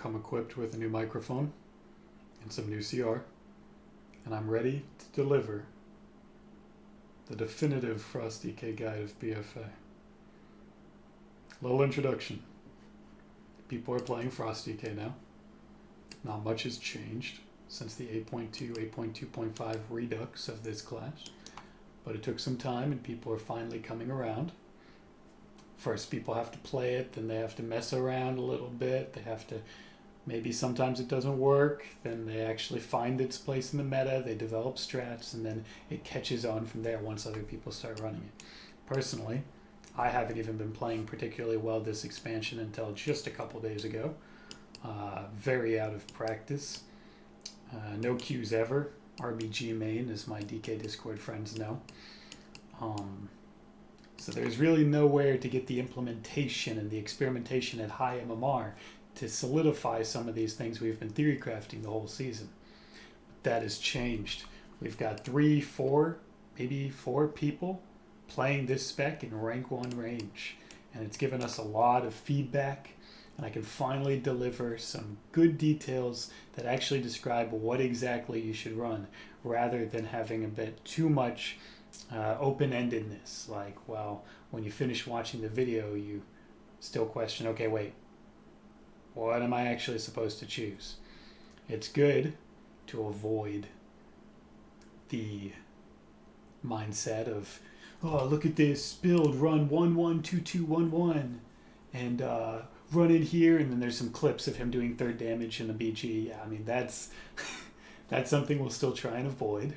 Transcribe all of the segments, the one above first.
come equipped with a new microphone and some new CR, and I'm ready to deliver the definitive FrostDK guide of BFA. Little introduction. People are playing FrostDK now. Not much has changed since the 8.2, 8.2.5 redux of this class, but it took some time and people are finally coming around. First, people have to play it, then they have to mess around a little bit, they have to, maybe sometimes it doesn't work, then they actually find its place in the meta, they develop strats, and then it catches on from there once other people start running it. Personally, I haven't even been playing particularly well this expansion until just a couple days ago. Very out of practice. No Qs ever. RBG main, as my DK Discord friends know. So there's really nowhere to get the implementation and the experimentation at high MMR to solidify some of these things we've been theory crafting the whole season. But that has changed. We've got 3, 4, maybe 4 people playing this spec in rank 1 range. And it's given us a lot of feedback, and I can finally deliver some good details that actually describe what exactly you should run, rather than having a bit too much open-endedness. Like, well, when you finish watching the video, you still question, okay, wait, what am I actually supposed to choose? It's good to avoid the mindset of, oh, look at this build, run 1-1-2-2-1-1, and run in here, and then there's some clips of him doing 3rd damage in a BG. Yeah, I mean, that's that's something we'll still try and avoid.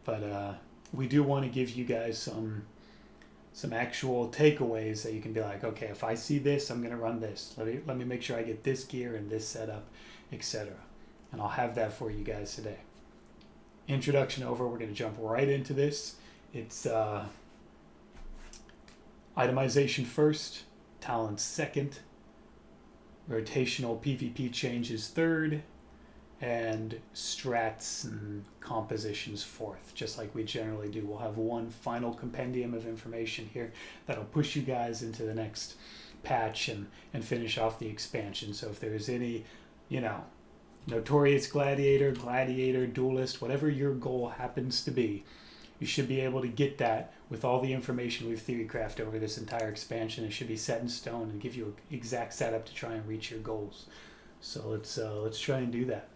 But we do want to give you guys some actual takeaways that you can be like, okay, if I see this, I'm going to run this. Let me make sure I get this gear and this setup, etc. And I'll have that for you guys today. Introduction over. We're going to jump right into this. It's itemization first, talents second, rotational PVP changes third, and strats and compositions fourth, just like we generally do. We'll have one final compendium of information here that'll push you guys into the next patch and finish off the expansion. So if there's any, notorious gladiator, duelist, whatever your goal happens to be, you should be able to get that with all the information we've theorycrafted over this entire expansion. It should be set in stone and give you an exact setup to try and reach your goals. So let's try and do that.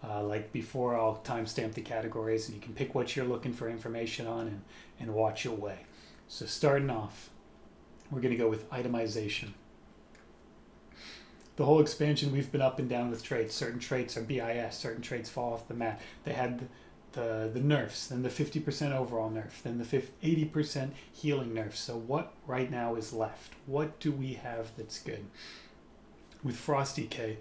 Like before, I'll timestamp the categories, and you can pick what you're looking for information on and watch your way. So starting off, we're going to go with itemization. The whole expansion, we've been up and down with traits. Certain traits are BIS, certain traits fall off the mat. They had the nerfs, then the 50% overall nerf, then the 80% healing nerf. So what right now is left? What do we have that's good? With FrostDK,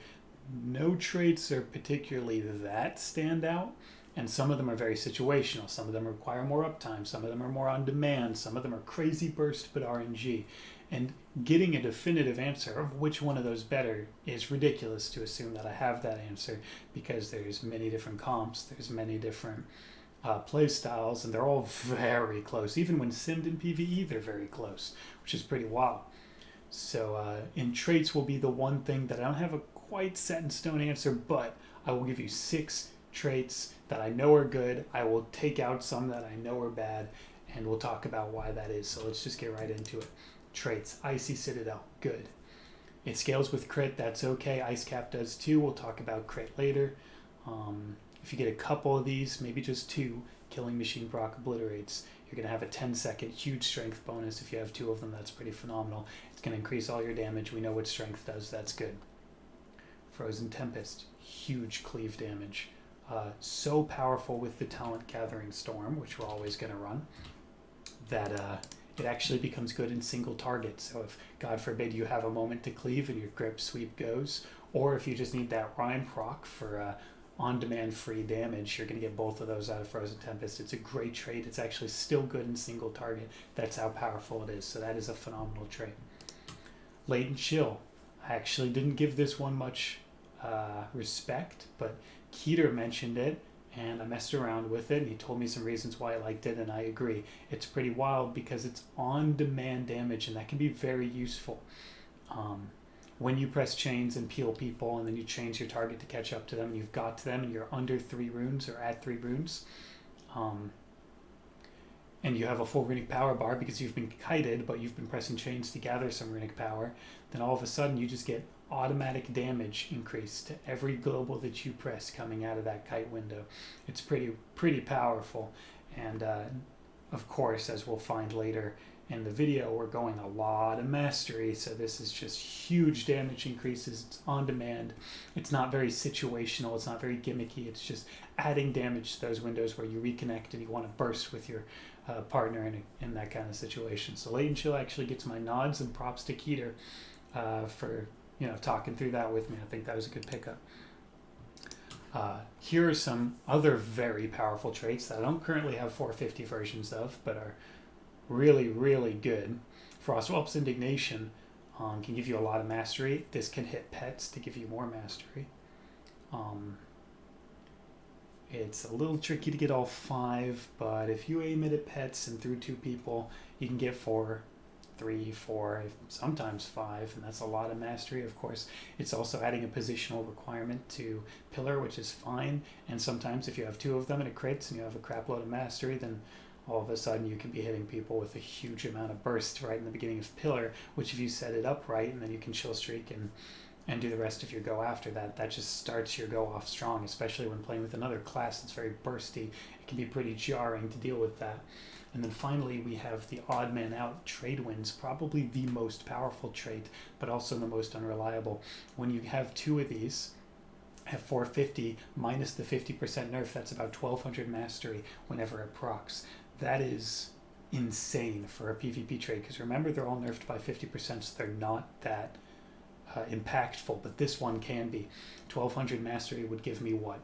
no traits are particularly that stand out, and some of them are very situational. Some of them require more uptime, some of them are more on demand, some of them are crazy burst but RNG. And getting a definitive answer of which one of those better is ridiculous to assume that I have that answer, because there's many different comps, there's many different play styles, and they're all very close. Even when simmed in PvE, they're very close, which is pretty wild. So in traits will be the one thing that I don't have a quite set in stone answer, but I will give you 6 traits that I know are good. I will take out some that I know are bad, and we'll talk about why that is. So let's just get right into it. Traits. Icy Citadel, good. It scales with crit, that's okay. Ice Cap does too. We'll talk about crit later. If you get a couple of these, maybe just 2, Killing Machine proc obliterates. You're going to have a 10-second huge strength bonus. If you have 2 of them, that's pretty phenomenal. It's going to increase all your damage. We know what strength does, that's good. Frozen Tempest, huge cleave damage. So powerful with the talent Gathering Storm, which we're always going to run, that it actually becomes good in single target. So if, God forbid, you have a moment to cleave and your grip sweep goes, or if you just need that Rhyme proc for on-demand free damage, you're going to get both of those out of Frozen Tempest. It's a great trait. It's actually still good in single target. That's how powerful it is. So that is a phenomenal trait. Latent Chill. I actually didn't give this one much respect, but Keter mentioned it, and I messed around with it, and he told me some reasons why I liked it, and I agree. It's pretty wild because it's on-demand damage, and that can be very useful. when you press chains and peel people, and then you change your target to catch up to them, and you've got to them, and you're under 3 runes or at 3 runes, and you have a full runic power bar because you've been kited, but you've been pressing chains to gather some runic power, then all of a sudden you just get automatic damage increase to every global that you press coming out of that kite window. It's pretty powerful, and of course, as we'll find later in the video, we're going a lot of mastery, so this is just huge damage increases. It's on demand. It's not very situational. It's not very gimmicky. It's just adding damage to those windows where you reconnect and you want to burst with your partner in that kind of situation. So Leighton Chill actually gets my nods and props to Keter for talking through that with me. I think that was a good pickup. Here are some other very powerful traits that I don't currently have 450 versions of, but are really, really good. Frostwhelp's Indignation can give you a lot of mastery. This can hit pets to give you more mastery. It's a little tricky to get all 5, but if you aim it at pets and through 2 people, you can get 4, 3, 4, sometimes 5, and that's a lot of mastery. Of course, it's also adding a positional requirement to Pillar, which is fine, and sometimes if you have 2 of them and it crits and you have a crap load of mastery, then all of a sudden you can be hitting people with a huge amount of burst right in the beginning of Pillar, which if you set it up right, and then you can chill streak and do the rest of your go after that, that just starts your go off strong, especially when playing with another class that's very bursty. It can be pretty jarring to deal with that. And then finally, we have the odd man out trade winds, probably the most powerful trait, but also the most unreliable. When you have 2 of these, have 450 minus the 50% nerf, that's about 1200 mastery whenever it procs. That is insane for a PvP trait, because remember, they're all nerfed by 50%, so they're not that impactful, but this one can be. 1200 mastery would give me, what,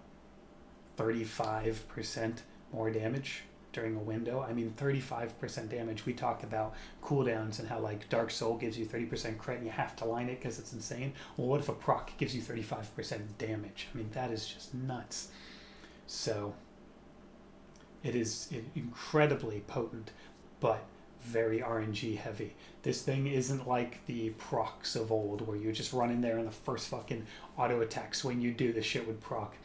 35% more damage during a window? I mean, 35% damage. We talk about cooldowns and how, like, Dark Soul gives you 30% crit and you have to line it because it's insane. Well, what if a proc gives you 35% damage? I mean, that is just nuts. So it is incredibly potent, but very RNG heavy. This thing isn't like the procs of old where you just run in there and the first fucking auto attack swing you do, the shit would proc.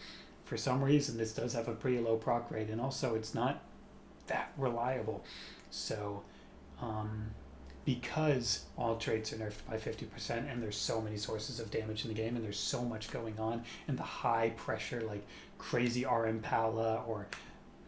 For some reason, this does have a pretty low proc rate, and also it's not that reliable. So because all traits are nerfed by 50% and there's so many sources of damage in the game and there's so much going on, and the high pressure, like crazy RM Pala or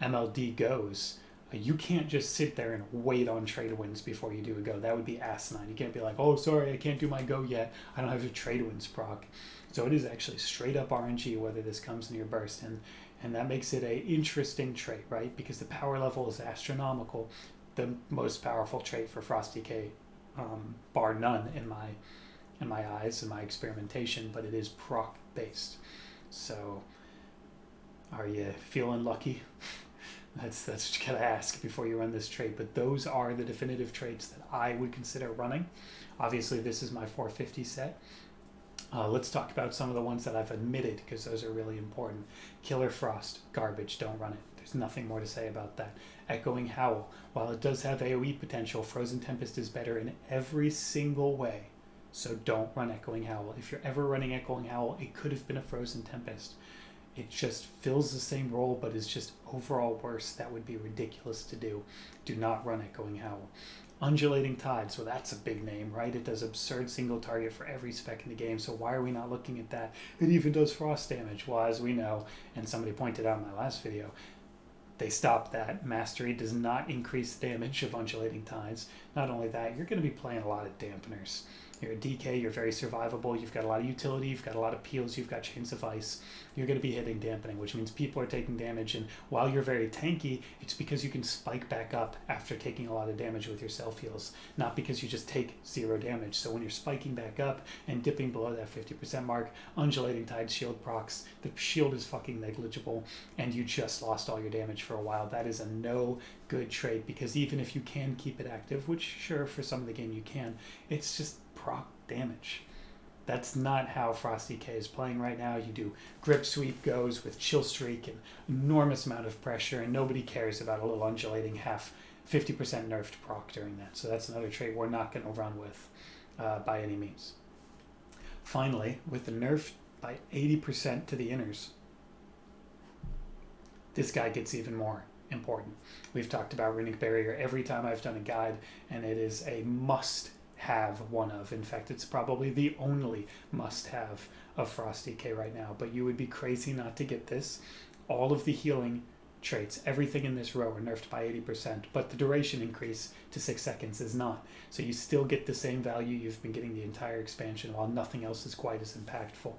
MLD goes, you can't just sit there and wait on trade wins before you do a go. That would be asinine. You can't be like, oh, sorry, I can't do my go yet. I don't have a trade wins proc. So it is actually straight up RNG whether this comes in your burst, and that makes it a interesting trait, right? Because the power level is astronomical. The most powerful trait for Frosty K, bar none in my eyes, in my experimentation, but it is proc based. So are you feeling lucky? That's what you gotta ask before you run this trait. But those are the definitive traits that I would consider running. Obviously, this is my 450 set. Let's talk about some of the ones that I've omitted, because those are really important. Killer Frost, garbage, don't run it. There's nothing more to say about that. Echoing Howl, while it does have AoE potential, Frozen Tempest is better in every single way. So don't run Echoing Howl. If you're ever running Echoing Howl, it could have been a Frozen Tempest. It just fills the same role, but is just overall worse. That would be ridiculous to do. Do not run Echoing Howl. Undulating Tide, so that's a big name, right? It does absurd single target for every spec in the game, so why are we not looking at that? It even does frost damage. Well, as we know, and somebody pointed out in my last video, they stopped that. Mastery does not increase the damage of Undulating Tides. Not only that, you're going to be playing a lot of dampeners. You're a DK, you're very survivable, you've got a lot of utility, you've got a lot of peels, you've got Chains of Ice. You're going to be hitting dampening, which means people are taking damage, and while you're very tanky, it's because you can spike back up after taking a lot of damage with your self heals, not because you just take 0 damage. So when you're spiking back up and dipping below that 50% mark, Undulating Tide shield procs, the shield is fucking negligible, and you just lost all your damage for a while. That is a no good trait, because even if you can keep it active, which sure, for some of the game you can, it's just proc damage. That's not how Frosty K is playing right now. You do grip sweep goes with chill streak and enormous amount of pressure, and nobody cares about a little undulating 50% nerfed proc during that. So that's another trait we're not going to run with by any means. Finally, with the nerf by 80% to the inners, this guy gets even more important. We've talked about Runic Barrier every time I've done a guide, and it is a must-have one of. In fact, it's probably the only must-have of Frost DK right now, but you would be crazy not to get this. All of the healing traits, everything in this row are nerfed by 80%, but the duration increase to 6 seconds is not. So you still get the same value you've been getting the entire expansion, while nothing else is quite as impactful.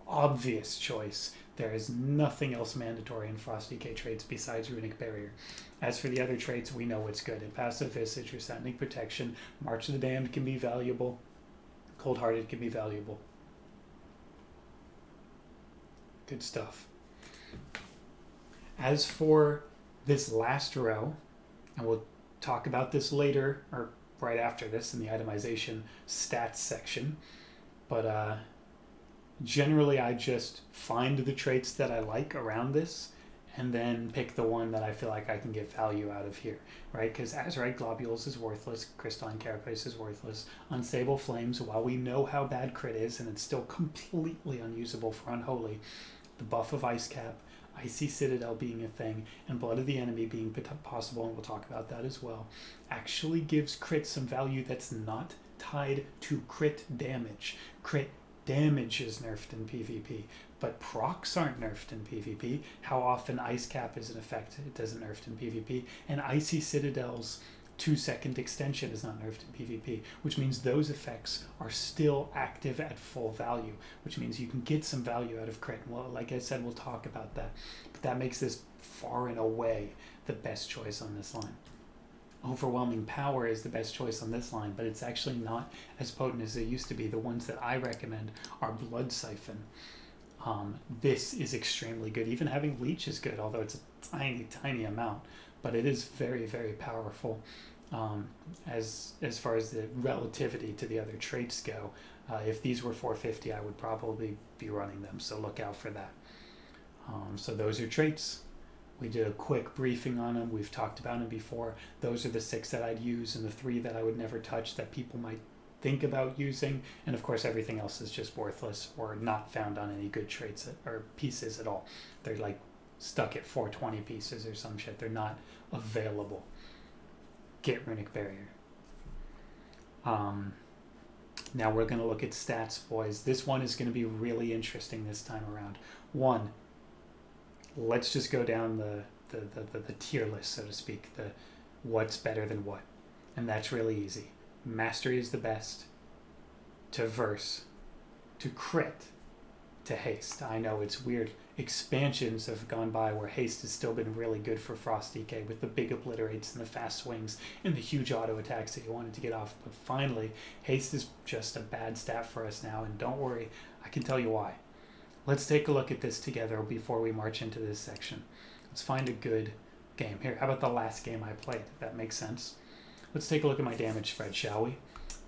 Obvious choice. There is nothing else mandatory in Frost DK traits besides Runic Barrier. As for the other traits, we know what's good. In Passive Visage, Resounding Protection, March of the Damned can be valuable, Cold-Hearted can be valuable. Good stuff. As for this last row, and we'll talk about this later, or right after this in the itemization stats section, but generally I just find the traits that I like around this and then pick the one that I feel like I can get value out of here, right? Because Azurite Globules is worthless, Crystalline Carapace is worthless, Unstable Flames, while we know how bad crit is and it's still completely unusable for Unholy, the buff of Ice Cap, Icy Citadel being a thing, and Blood of the Enemy being possible, and we'll talk about that as well, actually gives crit some value that's not tied to crit damage. Crit damage is nerfed in PvP, but procs aren't nerfed in PvP. How often Ice Cap is in effect, it doesn't nerfed in PvP, and Icy Citadel's 2-second extension is not nerfed in PvP, which means those effects are still active at full value, which means you can get some value out of crit. Well, like I said, we'll talk about that, but that makes this far and away the best choice on this line. Overwhelming Power is the best choice on this line, but it's actually not as potent as it used to be. The ones that I recommend are Blood Siphon. This is extremely good. Even having Leech is good, although it's a tiny amount, but it is very, very powerful. As far as the relativity to the other traits go, if these were 450, I would probably be running them, so look out for that. So those are traits. We did a quick briefing on them. We've talked about them before. Those are the 6 that I'd use and the 3 that I would never touch that people might think about using. And of course, everything else is just worthless or not found on any good traits or pieces at all. They're like stuck at 420 pieces or some shit. They're not available. Get Runic Barrier. Now we're going to look at stats, boys. This one is going to be really interesting this time around. One, let's just go down the tier list, so to speak, the what's better than what. And that's really easy. Mastery is the best, to verse, to crit, to haste. I know it's weird. Expansions have gone by where haste has still been really good for Frost DK with the big obliterates and the fast swings and the huge auto attacks that you wanted to get off. But finally, haste is just a bad stat for us now, and don't worry, I can tell you why. Let's take a look at this together before we march into this section. Let's find a good game. Here, how about the last game I played, if that makes sense? Let's take a look at my damage spread, shall we?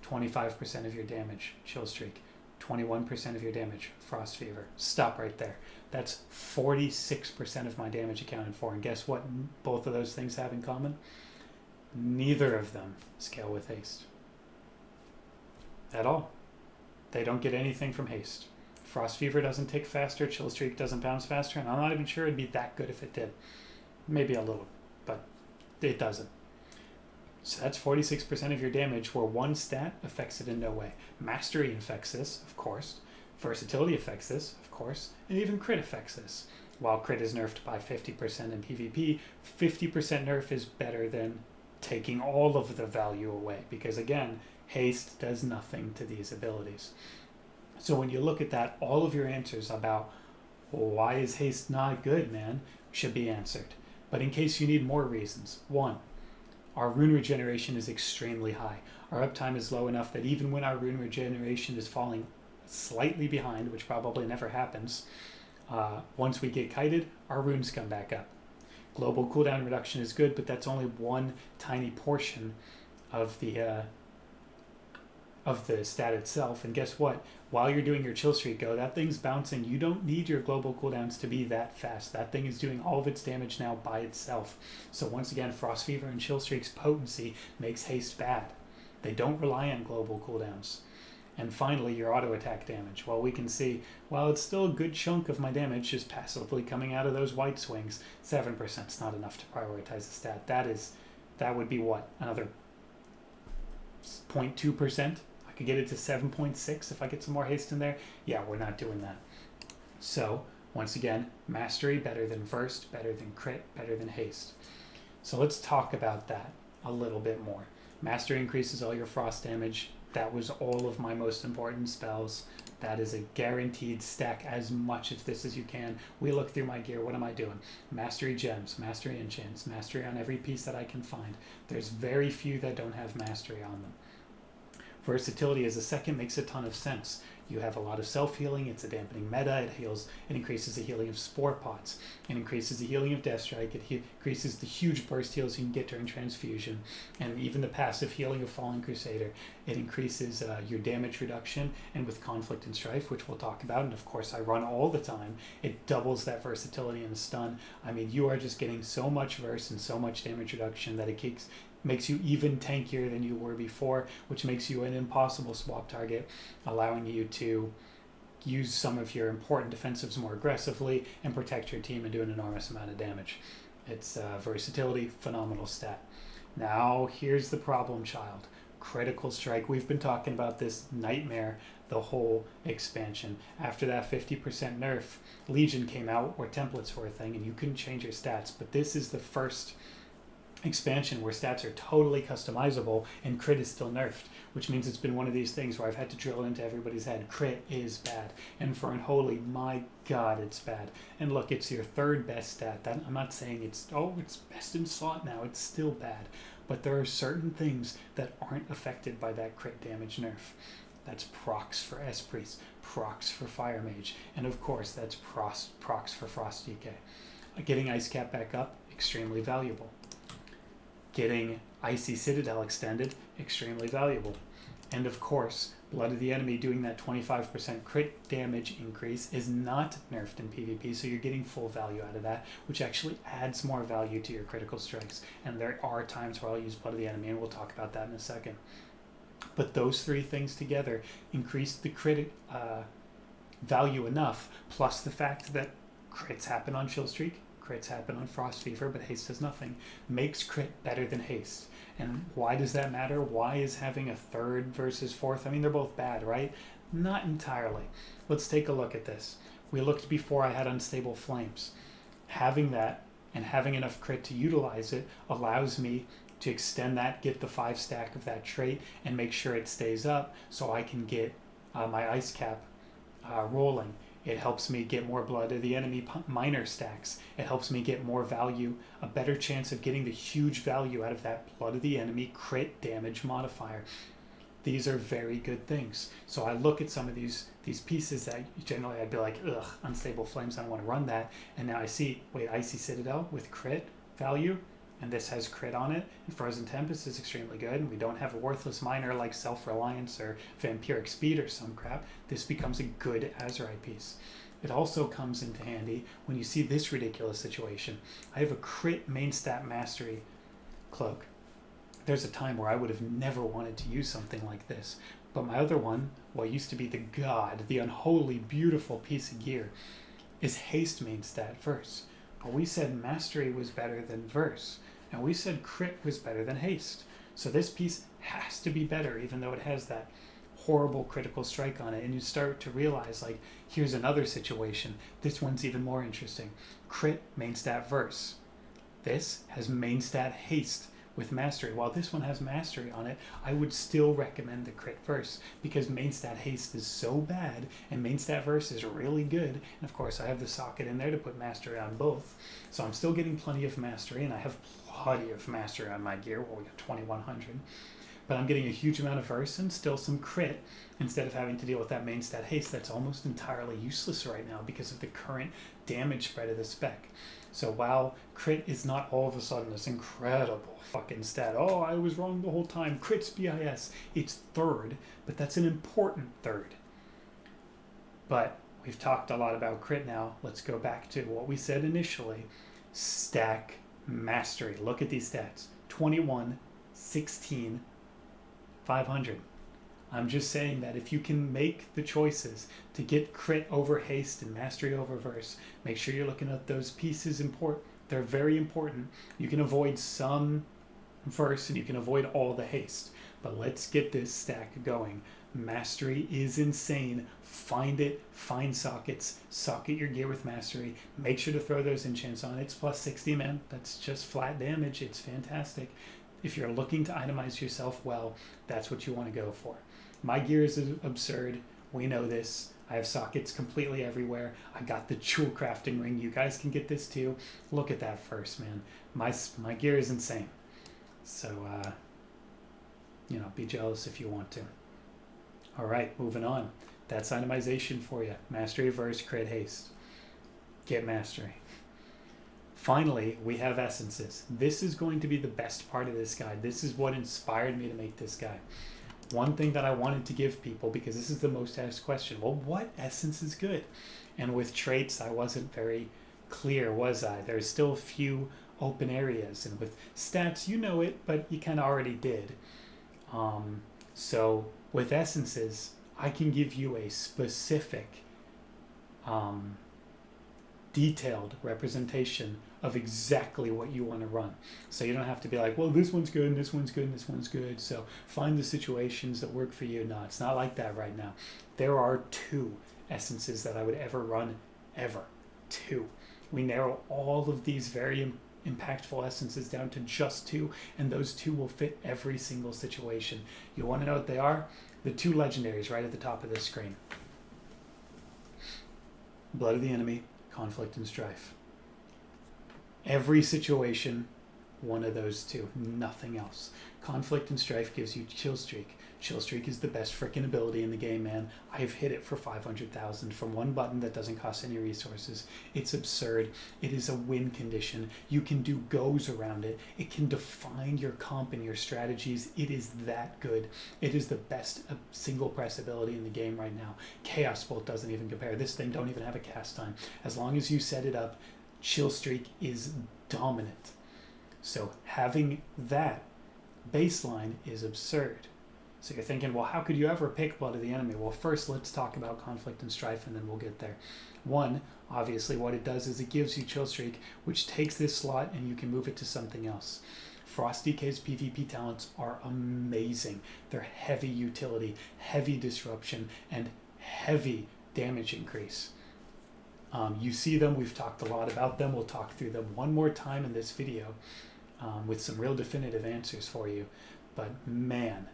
25% of your damage, Chill Streak. 21% of your damage, Frost Fever. Stop right there. That's 46% of my damage accounted for. And guess what both of those things have in common? Neither of them scale with haste. At all. They don't get anything from haste. Frost Fever doesn't tick faster, Chill Streak doesn't bounce faster, and I'm not even sure it'd be that good if it did. Maybe a little, but it doesn't. So that's 46% of your damage, where one stat affects it in no way. Mastery affects this, of course. Versatility affects this, of course. And even crit affects this. While crit is nerfed by 50% in PvP, 50% nerf is better than taking all of the value away. Because again, haste does nothing to these abilities. So when you look at that, all of your answers about, well, why is haste not good, man, should be answered. But in case you need more reasons. 1. Our rune regeneration is extremely high. Our uptime is low enough that even when our rune regeneration is falling slightly behind, which probably never happens, once we get kited, our runes come back up. Global cooldown reduction is good, but that's only one tiny portion of the stat itself. And guess what? While you're doing your chill streak go, that thing's bouncing. You don't need your global cooldowns to be that fast. That thing is doing all of its damage now by itself. So once again, Frost Fever and Chill Streak's potency makes haste bad. They don't rely on global cooldowns. And finally, your auto attack damage. Well, we can see, while it's still a good chunk of my damage just passively coming out of those white swings, 7% is not enough to prioritize the stat. That would be what? Another 0.2%? I could get it to 7.6 if I get some more haste in there. Yeah, we're not doing that. So, once again, mastery better than verse, better than crit, better than haste. So let's talk about that a little bit more. Mastery increases all your frost damage. That was all of my most important spells. That is a guaranteed stack as much of this as you can. We look through my gear. What am I doing? Mastery gems, mastery enchants, mastery on every piece that I can find. There's very few that don't have mastery on them. Versatility as a second makes a ton of sense. You have a lot of self-healing, it's a dampening meta, it increases the healing of spore pots, it increases the healing of Death Strike, it increases the huge burst heals you can get during transfusion, and even the passive healing of Fallen Crusader. It increases your damage reduction, and with Conflict and Strife, which we'll talk about, and of course I run all the time, it doubles that versatility and stun. I mean, you are just getting so much verse and so much damage reduction that it makes you even tankier than you were before, which makes you an impossible swap target, allowing you to use some of your important defensives more aggressively and protect your team and do an enormous amount of damage. It's versatility, phenomenal stat. Now, here's the problem child. Critical Strike. We've been talking about this nightmare the whole expansion. After that 50% nerf, Legion came out where templates were a thing and you couldn't change your stats, but this is the first expansion where stats are totally customizable and crit is still nerfed, which means it's been one of these things where I've had to drill into everybody's head. Crit is bad, and for Unholy, my god, it's bad. And look, it's your third best stat. I'm not saying it's best in slot now, it's still bad, but there are certain things that aren't affected by that crit damage nerf. That's procs for S-Priest, procs for Fire Mage, and of course that's procs for Frost DK. Getting Ice Cap back up, extremely valuable. Getting Icy Citadel extended, extremely valuable. And of course, Blood of the Enemy doing that 25% crit damage increase is not nerfed in PvP, so you're getting full value out of that, which actually adds more value to your critical strikes. And there are times where I'll use Blood of the Enemy, and we'll talk about that in a second. But those three things together increase the crit value enough, plus the fact that crits happen on Chill Streak, crits happen on Frost Fever, but haste does nothing, makes crit better than haste. And why does that matter? Why is having a third versus fourth? I mean, they're both bad, right? Not entirely. Let's take a look at this. We looked before, I had Unstable Flames. Having that and having enough crit to utilize it allows me to extend that, get the 5 stack of that trait, and make sure it stays up so I can get my Ice Cap rolling. It helps me get more Blood of the Enemy minor stacks. It helps me get more value, a better chance of getting the huge value out of that Blood of the Enemy crit damage modifier. These are very good things. So I look at some of these pieces that generally I'd be like, ugh, Unstable Flames, I don't want to run that. And now I see, wait, Icy Citadel with crit value, and this has crit on it, and Frozen Tempest is extremely good, and we don't have a worthless minor like Self-Reliance or Vampiric Speed or some crap. This becomes a good Azurite piece. It also comes into handy when you see this ridiculous situation. I have a crit main stat mastery cloak. There's a time where I would have never wanted to use something like this, but my other one, what used to be the god, the unholy, beautiful piece of gear, is haste main stat verse. But we said mastery was better than verse. And we said crit was better than haste. So this piece has to be better, even though it has that horrible critical strike on it. And you start to realize, like, here's another situation. This one's even more interesting. Crit, main stat, verse. This has main stat haste with mastery. While this one has mastery on it, I would still recommend the crit verse, because main stat haste is so bad and main stat verse is really good. And of course I have the socket in there to put mastery on both, so I'm still getting plenty of mastery, and I have plenty of mastery on my gear. Well, we got 2100, but I'm getting a huge amount of verse and still some crit instead of having to deal with that main stat haste that's almost entirely useless right now because of the current damage spread of the spec. So while crit is not all of a sudden this incredible fucking stat, oh, I was wrong the whole time, crit's BIS, it's third, but that's an important third. But we've talked a lot about crit now. Let's go back to what we said initially. Stack mastery. Look at these stats. 21, 16, 500. I'm just saying that if you can make the choices to get crit over haste and mastery over verse, make sure you're looking at those pieces. They're very important. You can avoid some verse and you can avoid all the haste, but let's get this stack going. Mastery is insane. Find it, find sockets, socket your gear with mastery. Make sure to throw those enchants on. It's plus 60, man. That's just flat damage. It's fantastic. If you're looking to itemize yourself well, that's what you want to go for. My gear is absurd. We know this. I have sockets completely everywhere. I got the jewel crafting ring. You guys can get this too. Look at that first, man. My gear is insane. So, you know, be jealous if you want to. All right, moving on. That's itemization for you. Mastery verse, crit haste. Get mastery. Finally, we have essences. This is going to be the best part of this guide. This is what inspired me to make this guide. One thing that I wanted to give people, because this is the most asked question, well, what essence is good? And with traits, I wasn't very clear, was I? There's still a few open areas. And with stats, you know it, but you kind of already did. So with essences, I can give you a specific, detailed representation of exactly what you want to run. So you don't have to be like, well, this one's good, and this one's good, and this one's good. So find the situations that work for you. No, it's not like that right now. There are 2 essences that I would ever run, ever. 2. We narrow all of these very impactful essences down to just 2, and those 2 will fit every single situation. You want to know what they are? The 2 legendaries right at the top of this screen. Blood of the Enemy, Conflict and Strife. Every situation, one of those 2, nothing else. Conflict and Strife gives you Chill Streak. Chill Streak is the best freaking ability in the game, man. I've hit it for 500,000 from one button that doesn't cost any resources. It's absurd. It is a win condition. You can do goes around it. It can define your comp and your strategies. It is that good. It is the best single press ability in the game right now. Chaos Bolt doesn't even compare. This thing don't even have a cast time. As long as you set it up, Chill Streak is dominant. So having that baseline is absurd. So you're thinking, well, how could you ever pick Blood of the Enemy? Well, first let's talk about Conflict and Strife, and then we'll get there. One, obviously what it does is it gives you Chill Streak, which takes this slot and you can move it to something else. Frost DK's PvP talents are amazing. They're heavy utility, heavy disruption, and heavy damage increase. You see them, we've talked a lot about them. We'll talk through them one more time in this video with some real definitive answers for you. But man,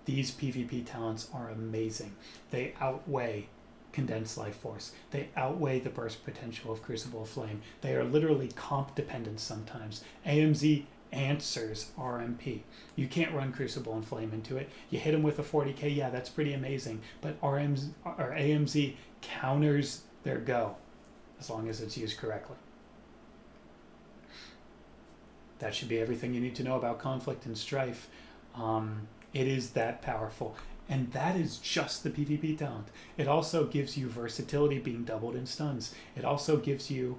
these PvP talents are amazing. They outweigh Condensed Life Force. They outweigh the burst potential of Crucible of Flame. They are literally comp dependent sometimes. AMZ answers RMP. You can't run Crucible and Flame into it. You hit them with a 40k, yeah, that's pretty amazing. But AMZ counters their go, as long as it's used correctly. That should be everything you need to know about Conflict and Strife. It is that powerful. And that is just the PvP talent. It also gives you versatility being doubled in stuns. It also gives you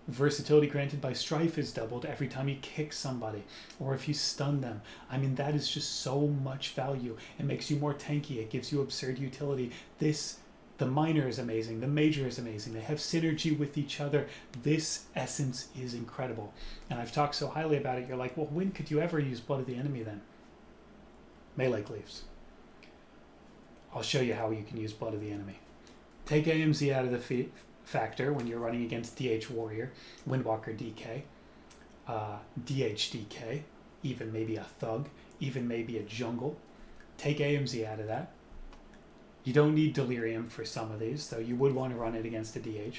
versatility granted by Strife is doubled every time you kick somebody or if you stun them. I mean, that is just so much value. It makes you more tanky. It gives you absurd utility. The minor is amazing. The major is amazing. They have synergy with each other. This essence is incredible. And I've talked so highly about it. You're like, well, when could you ever use Blood of the Enemy then? Melee Cleaves. I'll show you how you can use Blood of the Enemy. Take AMZ out of the factor when you're running against DH Warrior, Windwalker DK, DH DK, even maybe a Thug, even maybe a Jungle. Take AMZ out of that. You don't need Delirium for some of these, though you would want to run it against a DH.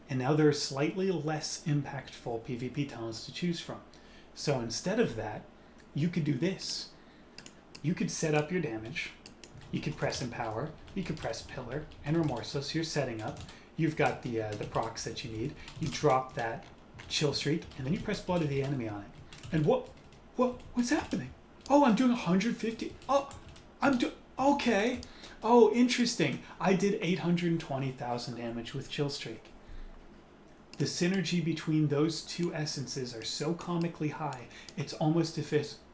And now there are slightly less impactful PvP talents to choose from. So instead of that, you could do this. You could set up your damage. You could press Empower. You could press Pillar and Remorseless. You're setting up. You've got the procs that you need. You drop that Chill Streak, and then you press Blood of the Enemy on it. And what's happening? Oh, I'm doing 150. Oh, okay. Oh, interesting. I did 820,000 damage with Chill Streak. The synergy between those 2 essences are so comically high, it's almost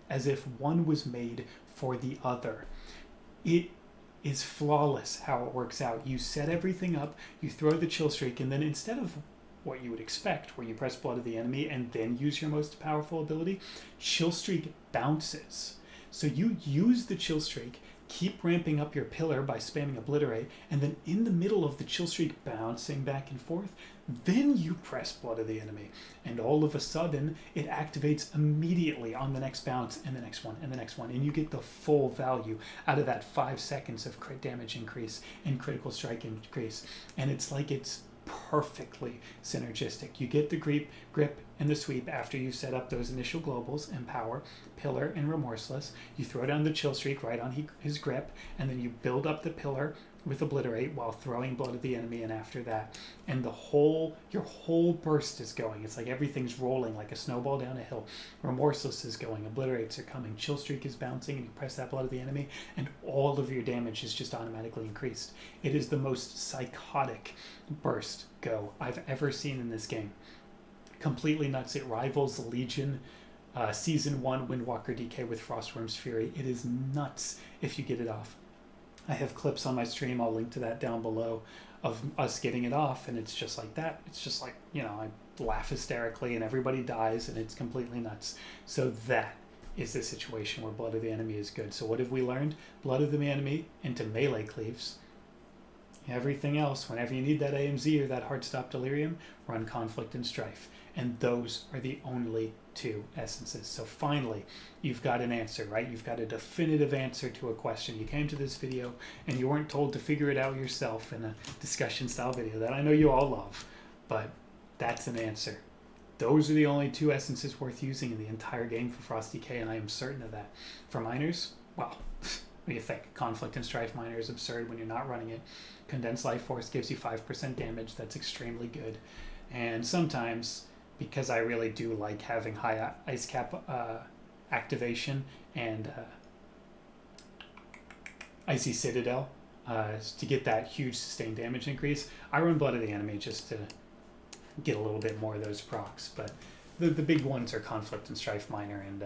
as if one was made for the other. It is flawless how it works out. You set everything up, you throw the chill streak, and then instead of what you would expect, where you press blood of the enemy and then use your most powerful ability, chill streak bounces. So you use the chill streak, keep ramping up your pillar by spamming obliterate, and then in the middle of the chill streak bouncing back and forth, then you press blood of the enemy, and all of a sudden it activates immediately on the next bounce and the next one and the next one, and you get the full value out of that 5 seconds of crit damage increase and critical strike increase. And it's like it's perfectly synergistic. You get the grip and the sweep after you set up those initial globals, Empower, Pillar, and Remorseless. You throw down the chill streak right on his grip, and then you build up the pillar with obliterate while throwing blood of the enemy in after that. And your whole burst is going. It's like everything's rolling like a snowball down a hill. Remorseless is going, obliterates are coming, chill streak is bouncing, and you press that blood of the enemy, and all of your damage is just automatically increased. It is the most psychotic burst go I've ever seen in this game. Completely nuts. It rivals Legion Season 1 Windwalker DK with Frostworm's Fury. It is nuts if you get it off. I have clips on my stream, I'll link to that down below, of us getting it off, and it's just like that. It's just like, you know, I laugh hysterically and everybody dies, and it's completely nuts. So that is the situation where Blood of the Enemy is good. So what have we learned? Blood of the Enemy into melee cleaves. Everything else, whenever you need that AMZ or that Heartstop Delirium, run Conflict and Strife. And those are the only 2 essences. So finally, you've got an answer, right? You've got a definitive answer to a question. You came to this video and you weren't told to figure it out yourself in a discussion style video that I know you all love, but that's an answer. Those are the only 2 essences worth using in the entire game for Frost DK, and I am certain of that. For miners, well, what do you think? Conflict and Strife Miner is absurd when you're not running it. Condensed Life Force gives you 5% damage. That's extremely good. And sometimes, because I really do like having high ice cap activation and Icy Citadel to get that huge sustained damage increase, I run Blood of the Enemy just to get a little bit more of those procs. But the big ones are Conflict and Strife Miner and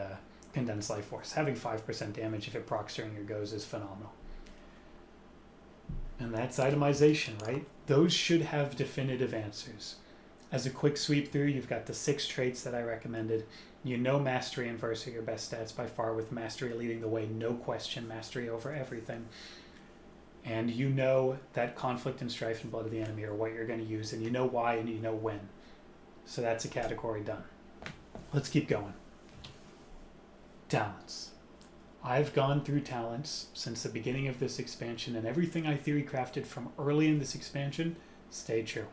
Condensed Life Force. Having 5% damage if it procs during your goes is phenomenal. And that's itemization, right? Those should have definitive answers. As a quick sweep through, you've got the 6 traits that I recommended. You know Mastery and Verse are your best stats by far, with Mastery leading the way, no question, Mastery over everything. And you know that Conflict and Strife and Blood of the Enemy are what you're going to use, and you know why and you know when. So that's a category done. Let's keep going. Talents. I've gone through talents since the beginning of this expansion, and everything I theory crafted from early in this expansion stayed true.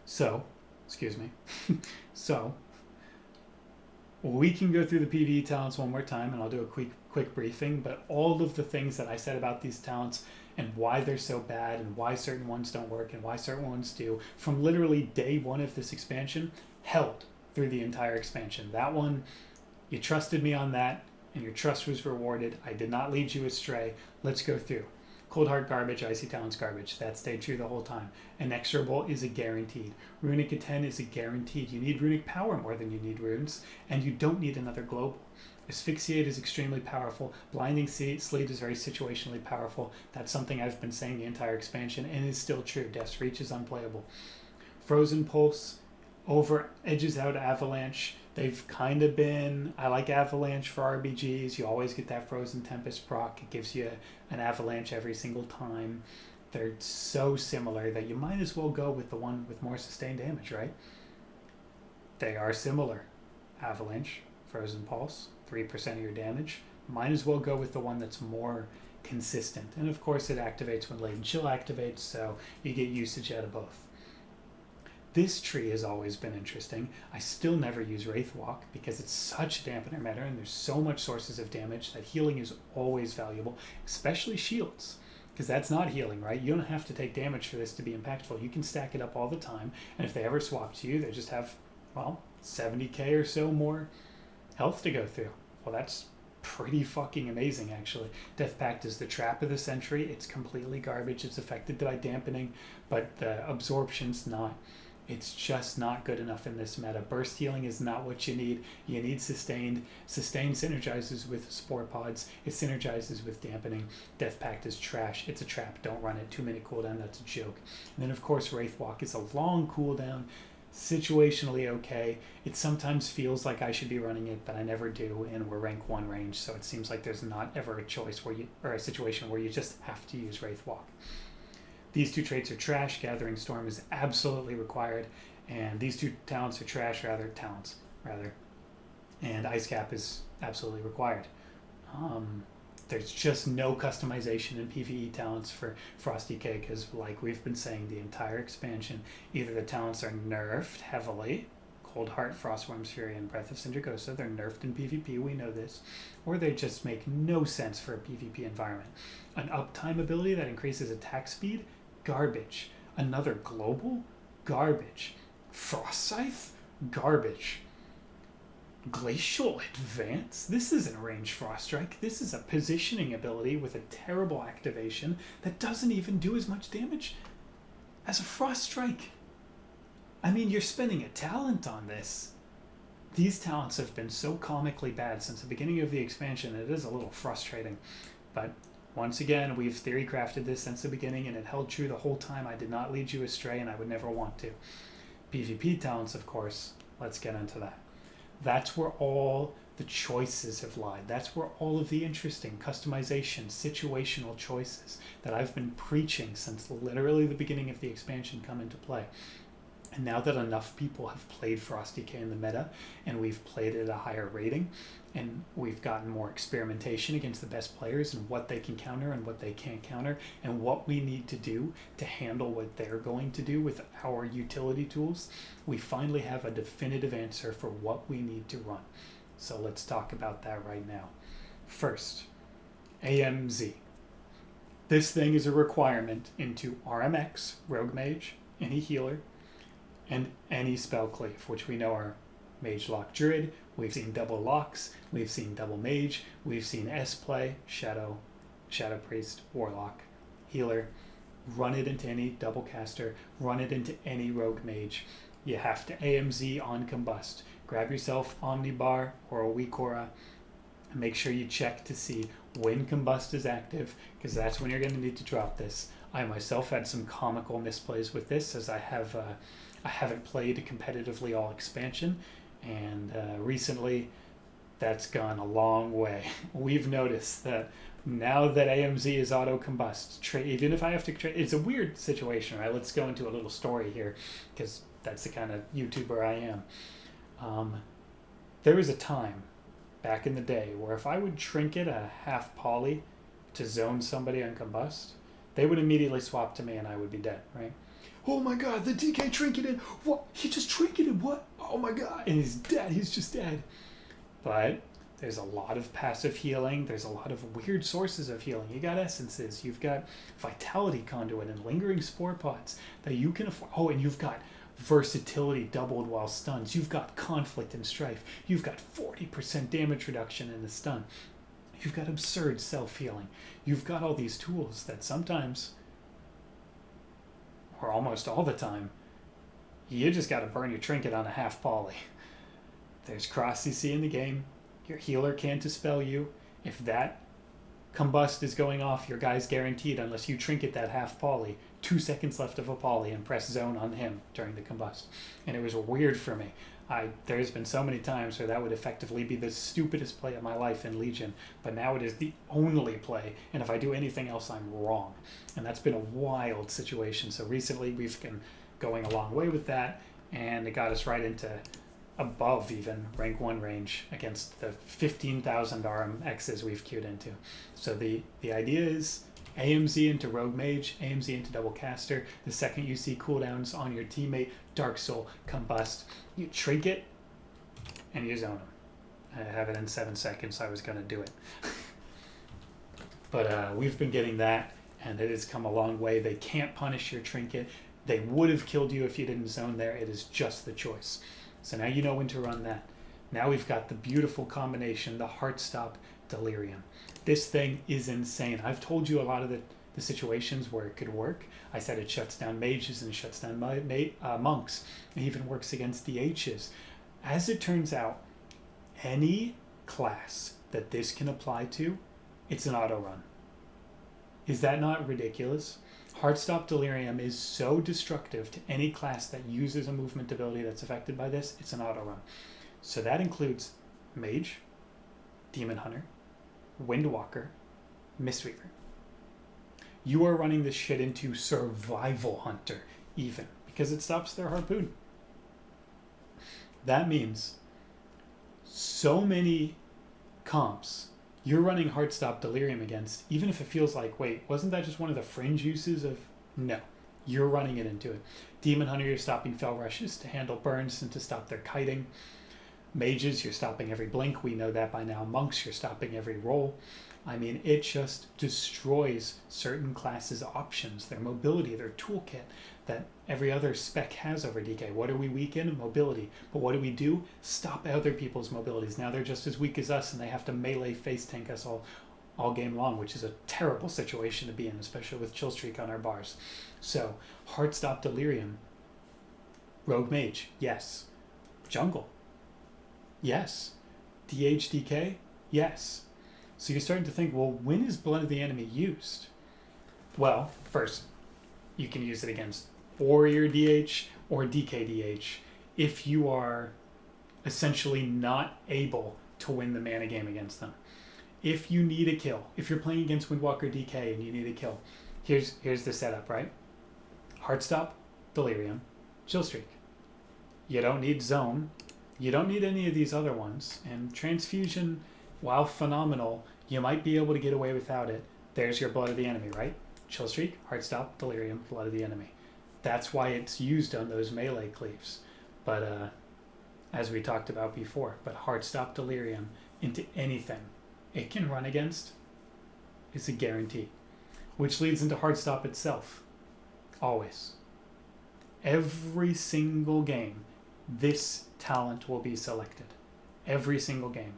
So, excuse me. So, we can go through the PVE talents one more time, and I'll do a quick briefing, but all of the things that I said about these talents and why they're so bad and why certain ones don't work and why certain ones do, from literally day 1 of this expansion, held through the entire expansion. That one, you trusted me on that, and your trust was rewarded. I did not lead you astray. Let's go through. Cold Heart garbage, Icy Talents garbage. That stayed true the whole time. Inexorable is a guaranteed. Runic Attend is a guaranteed. You need runic power more than you need runes, and you don't need another global. Asphyxiate is extremely powerful. Blinding Sleet is very situationally powerful. That's something I've been saying the entire expansion, and is still true. Death's Reach is unplayable. Frozen Pulse edges out Avalanche. They've kind of been, I like Avalanche for RBGs. You always get that Frozen Tempest proc. It gives you an Avalanche every single time. They're so similar that you might as well go with the one with more sustained damage, right? They are similar. Avalanche, Frozen Pulse, 3% of your damage. Might as well go with the one that's more consistent. And of course it activates when Latent Chill activates, so you get usage out of both. This tree has always been interesting. I still never use Wraithwalk because it's such a dampener meta, and there's so much sources of damage that healing is always valuable, especially shields, because that's not healing, right? You don't have to take damage for this to be impactful. You can stack it up all the time, and if they ever swap to you, they just have, well, 70k or so more health to go through. Well, that's pretty fucking amazing, actually. Death Pact is the trap of the century. It's completely garbage. It's affected by dampening, but the absorption's not. It's just not good enough in this meta. Burst healing is not what you need. You need sustained. Sustained synergizes with spore pods. It synergizes with dampening. Death Pact is trash. It's a trap. Don't run it. 2-minute cooldown. That's a joke. And then, of course, Wraith Walk is a long cooldown. Situationally okay. It sometimes feels like I should be running it, but I never do, and we're rank 1 range, so it seems like there's not ever a choice where you, or a situation where you just have to use Wraith Walk. These 2 traits are trash. Gathering Storm is absolutely required, and these 2 talents are trash, talents, and Ice Cap is absolutely required. There's just no customization in PVE talents for Frosty K, because like we've been saying the entire expansion, either the talents are nerfed heavily, Cold Heart, Frostworm's Fury, and Breath of Sindragosa, they're nerfed in PvP, we know this, or they just make no sense for a PvP environment. An uptime ability that increases attack speed, garbage. Another global, garbage. Frost Scythe, garbage. Glacial Advance? This isn't a ranged Frost Strike. This is a positioning ability with a terrible activation that doesn't even do as much damage as a Frost Strike. I mean, you're spending a talent on this. These talents have been so comically bad since the beginning of the expansion, it is a little frustrating. But once again, we've theorycrafted this since the beginning, and it held true the whole time. I did not lead you astray, and I would never want to. PvP talents, of course, let's get into that. That's where all the choices have lied. That's where all of the interesting customization, situational choices that I've been preaching since literally the beginning of the expansion come into play. And now that enough people have played Frosty K in the meta, and we've played it at a higher rating, and we've gotten more experimentation against the best players and what they can counter and what they can't counter, and what we need to do to handle what they're going to do with our utility tools, we finally have a definitive answer for what we need to run. So let's talk about that right now. First, AMZ. This thing is a requirement into RMX, Rogue Mage, any healer, and any spell cleave, which we know are Mage Lock Druid. We've seen double locks, we've seen double mage, we've seen S play, Shadow Priest, Warlock, Healer. Run it into any double caster, run it into any rogue mage. You have to AMZ on Combust. Grab yourself Omnibar or a weak aura. Make sure you check to see when Combust is active, because that's when you're going to need to drop this. I myself had some comical misplays with this, as I haven't played competitively all expansion, and recently that's gone a long way. We've noticed that now that AMZ is auto combust, even if I have to it's a weird situation, right? Let's go into a little story here, because that's the kind of YouTuber I am. There was a time back in the day where if I would trinket a half poly to zone somebody on combust, they would immediately swap to me and I would be dead, right? Oh my god, the DK trinketed! What? He just trinketed, what? Oh my god! And he's dead, he's just dead. But there's a lot of passive healing, there's a lot of weird sources of healing. You got essences, you've got vitality conduit and lingering spore pods that you can afford. Oh, and you've got versatility doubled while stuns. You've got conflict and strife. You've got 40% damage reduction in the stun. You've got absurd self-healing. You've got all these tools that sometimes, or almost all the time, you just got to burn your trinket on a half poly. There's cross CC in the game. Your healer can't dispel you. If that combust is going off, your guy's guaranteed unless you trinket that half poly. 2 seconds left of a poly and press zone on him during the combust. And it was weird for me. There's been so many times where that would effectively be the stupidest play of my life in Legion, but now it is the only play, and if I do anything else, I'm wrong. And that's been a wild situation. So recently we've been going a long way with that, and it got us right into above even rank 1 range against the 15,000 RMXs we've queued into. So the idea is AMZ into Rogue Mage, AMZ into Double Caster. The second you see cooldowns on your teammate, Dark Soul, Combust, you trinket and you zone them. I have it in 7 seconds, so I was going to do it. But we've been getting that, and it has come a long way. They can't punish your trinket. They would have killed you if you didn't zone there. It is just the choice. So now you know when to run that. Now we've got the beautiful combination, the Heartstop Delirium. This thing is insane. I've told you a lot of the situations where it could work. I said it shuts down mages and it shuts down monks. It even works against DHs. As it turns out, any class that this can apply to, it's an auto run. Is that not ridiculous? Heartstop Delirium is so destructive to any class that uses a movement ability that's affected by this, it's an auto run. So that includes Mage, Demon Hunter, Windwalker, Mistweaver. You are running this shit into Survival Hunter, even, because it stops their harpoon. That means so many comps you're running Heartstop Delirium against, even if it feels like, wait, wasn't that just one of the fringe uses of... No, you're running it into it. Demon Hunter, you're stopping Fell Rushes to handle burns and to stop their kiting. Mages, you're stopping every blink. We know that by now. Monks, you're stopping every roll. I mean, it just destroys certain classes' options, their mobility, their toolkit that every other spec has over DK. What are we weak in? Mobility. But what do? Stop other people's mobilities. Now they're just as weak as us and they have to melee face tank us all game long, which is a terrible situation to be in, especially with Chill Streak on our bars. So, Heartstop Delirium. Rogue Mage, yes. Jungle, yes. DHDK, yes. So you're starting to think, well, when is Blood of the Enemy used? Well, first, you can use it against Warrior DH or DK DH if you are essentially not able to win the mana game against them. If you need a kill, if you're playing against Windwalker DK and you need a kill, here's the setup, right? Heartstop, Delirium, Chill Streak. You don't need Zone. You don't need any of these other ones. And Transfusion, while phenomenal, you might be able to get away without it. There's your Blood of the Enemy, right? Chill Streak, Heartstop, Delirium, Blood of the Enemy. That's why it's used on those melee cleaves. But as we talked about before, but Heartstop Delirium into anything it can run against is a guarantee. Which leads into Heartstop itself. Always. Every single game, this talent will be selected. Every single game.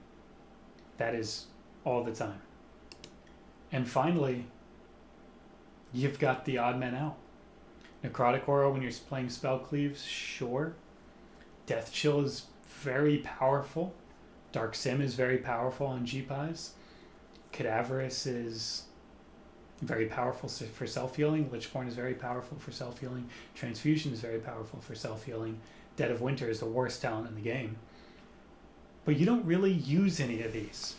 That is all the time. And finally, you've got the odd man out. Necrotic Aura when you're playing spell cleaves, sure. Death Chill is very powerful. Dark Sim is very powerful on GPIs. Cadaverous is very powerful for self-healing. Lichborn is very powerful for self-healing. Transfusion is very powerful for self-healing. Dead of Winter is the worst talent in the game. But you don't really use any of these.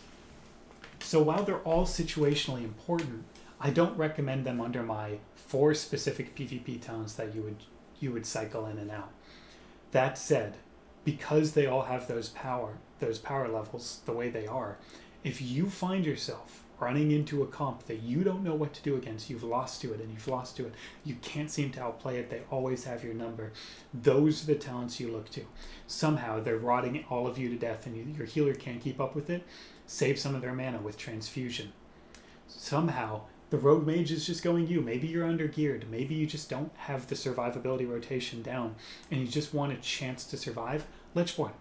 So while they're all situationally important, I don't recommend them under my 4 specific PvP talents that you would cycle in and out. That said, because they all have those power levels the way they are, if you find yourself running into a comp that you don't know what to do against, you've lost to it, you can't seem to outplay it, they always have your number, those are the talents you look to. Somehow they're rotting all of you to death and your healer can't keep up with it, save some of their mana with Transfusion. Somehow the Rogue Mage is just going you. Maybe you're under-geared. Maybe you just don't have the survivability rotation down and you just want a chance to survive. Lichborn.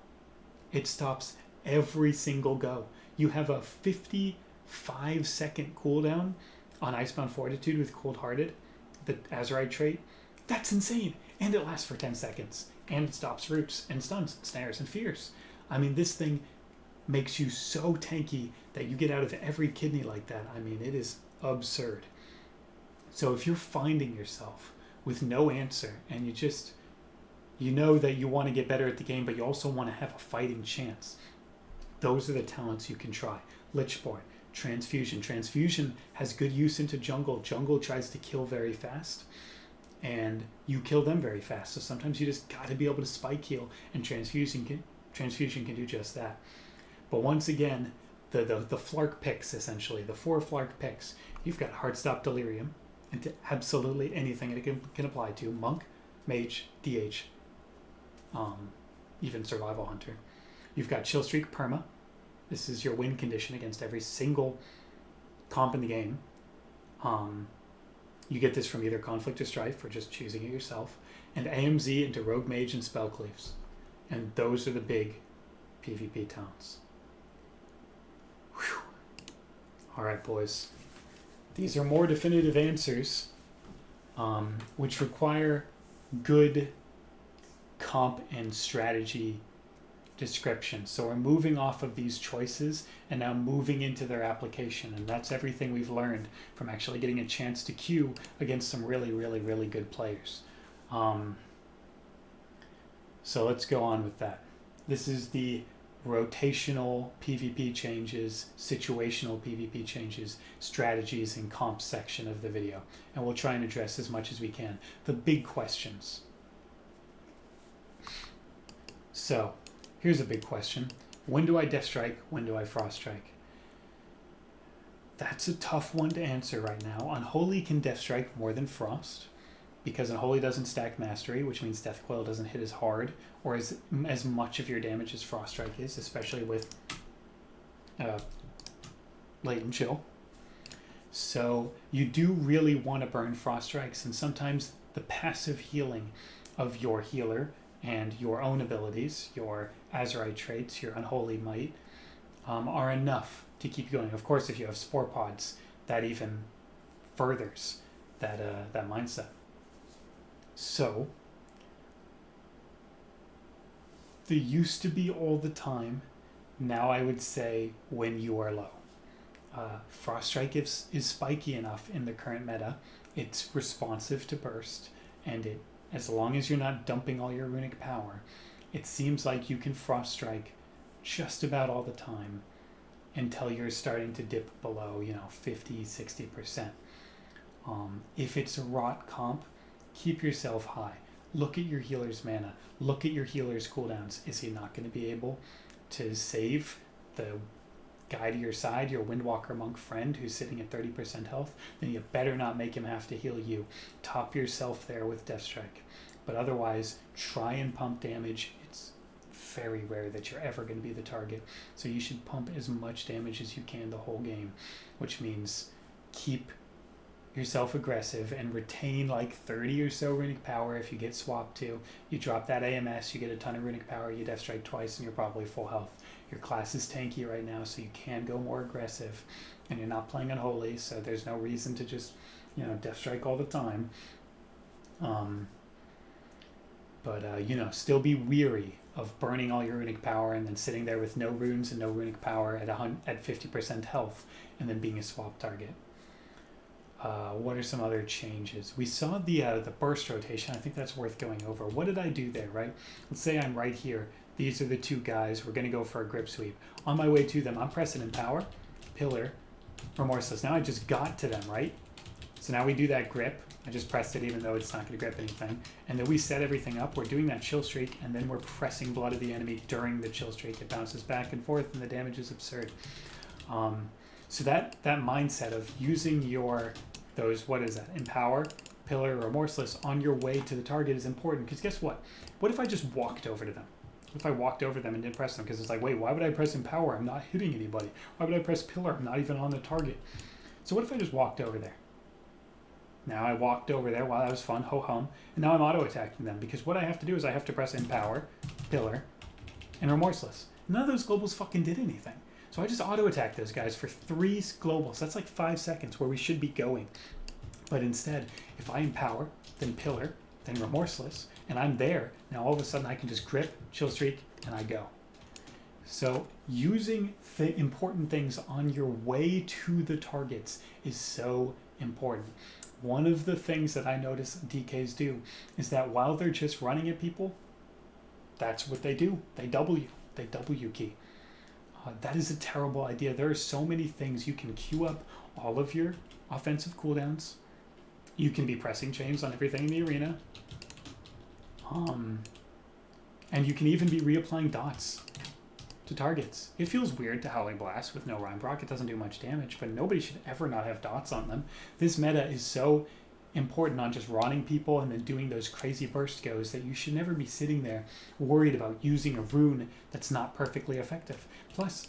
It stops every single go. You have a 55-second cooldown on Icebound Fortitude with Cold Hearted, the Azurite trait. That's insane. And it lasts for 10 seconds. And it stops roots and stuns, snares, and fears. I mean, this thing makes you so tanky that you get out of every kidney like that. I mean, it is absurd. So if you're finding yourself with no answer and you know that you want to get better at the game, but you also want to have a fighting chance, those are the talents you can try. Lichborn, Transfusion. Transfusion has good use into jungle. Jungle tries to kill very fast, and you kill them very fast. So sometimes you just got to be able to spike heal, and Transfusion can do just that. But once again, the Flark picks, essentially, the 4 Flark picks, you've got Heartstop Delirium, into absolutely anything it can apply to. Monk, Mage, DH, even Survival Hunter. You've got Chill Streak Perma. This is your win condition against every single comp in the game. You get this from either Conflict or Strife or just choosing it yourself. And AMZ into Rogue Mage and Spell Cleaves. And those are the big PvP talents. Alright, boys. These are more definitive answers, which require good comp and strategy description. So we're moving off of these choices and now moving into their application. And that's everything we've learned from actually getting a chance to queue against some really, really, really good players. So let's go on with that. This is the rotational PvP changes, situational PvP changes, strategies, and comp section of the video. And we'll try and address as much as we can. The big questions. So, here's a big question. When do I Death Strike? When do I Frost Strike? That's a tough one to answer right now. Unholy can Death Strike more than Frost, because Unholy doesn't stack Mastery, which means Death Coil doesn't hit as hard or as much of your damage as Frost Strike is, especially with Latent Chill. So you do really want to burn Frost Strikes, and sometimes the passive healing of your healer and your own abilities, your Azurite traits, your Unholy Might, are enough to keep you going. Of course, if you have Spore Pods, that even furthers that mindset. So, they used to be all the time. Now I would say when you are low. Frost Strike is spiky enough in the current meta. It's responsive to burst, and as long as you're not dumping all your runic power, it seems like you can Frost Strike just about all the time until you're starting to dip below, 50, 60%. If it's a rot comp, keep yourself high. Look at your healer's mana. Look at your healer's cooldowns. Is he not going to be able to save the guy to your side, your Windwalker Monk friend who's sitting at 30% health? Then you better not make him have to heal you. Top yourself there with Death Strike. But otherwise, try and pump damage. It's very rare that you're ever going to be the target. So you should pump as much damage as you can the whole game, which means keep yourself aggressive and retain like 30 or so runic power. If you get swapped to, you drop that AMS, you get a ton of runic power, you Death Strike twice, and you're probably full health. Your class is tanky right now, so you can go more aggressive, and you're not playing Unholy, so there's no reason to just, Death Strike all the time. Still be weary of burning all your runic power and then sitting there with no runes and no runic power at 50% health, and then being a swap target. What are some other changes? We saw the burst rotation. I think that's worth going over. What did I do there, right? Let's say I'm right here. These are the two guys. We're going to go for a grip sweep. On my way to them, I'm pressing Empower, Pillar, Remorseless. Now I just got to them, right? So now we do that grip. I just pressed it even though it's not going to grip anything. And then we set everything up. We're doing that chill streak, and then we're pressing Blood of the Enemy during the chill streak. It bounces back and forth, and the damage is absurd. So that mindset of using Empower, Pillar, or Remorseless on your way to the target is important, because guess what? What if I just walked over to them? What if I walked over them and didn't press them? Because it's like, wait, why would I press Empower? I'm not hitting anybody. Why would I press Pillar? I'm not even on the target. So what if I just walked over there? Now I walked over there, wow, that was fun, ho-hum, and now I'm auto-attacking them, because what I have to do is I have to press Empower, Pillar, and Remorseless. None of those globals fucking did anything. So I just auto-attack those guys for 3 globals. That's like 5 seconds where we should be going. But instead, if I Empower, then Pillar, then Remorseless, and I'm there, now all of a sudden I can just grip, chill streak, and I go. So using important things on your way to the targets is so important. One of the things that I notice DKs do is that while they're just running at people, that's what they do. They W key. That is a terrible idea. There are so many things. You can queue up all of your offensive cooldowns. You can be pressing chains on everything in the arena. And you can even be reapplying dots to targets. It feels weird to Howling Blast with no Rhyme Proc. It doesn't do much damage, but nobody should ever not have dots on them. This meta is so important on just rotting people and then doing those crazy burst goes that you should never be sitting there worried about using a rune that's not perfectly effective. Plus,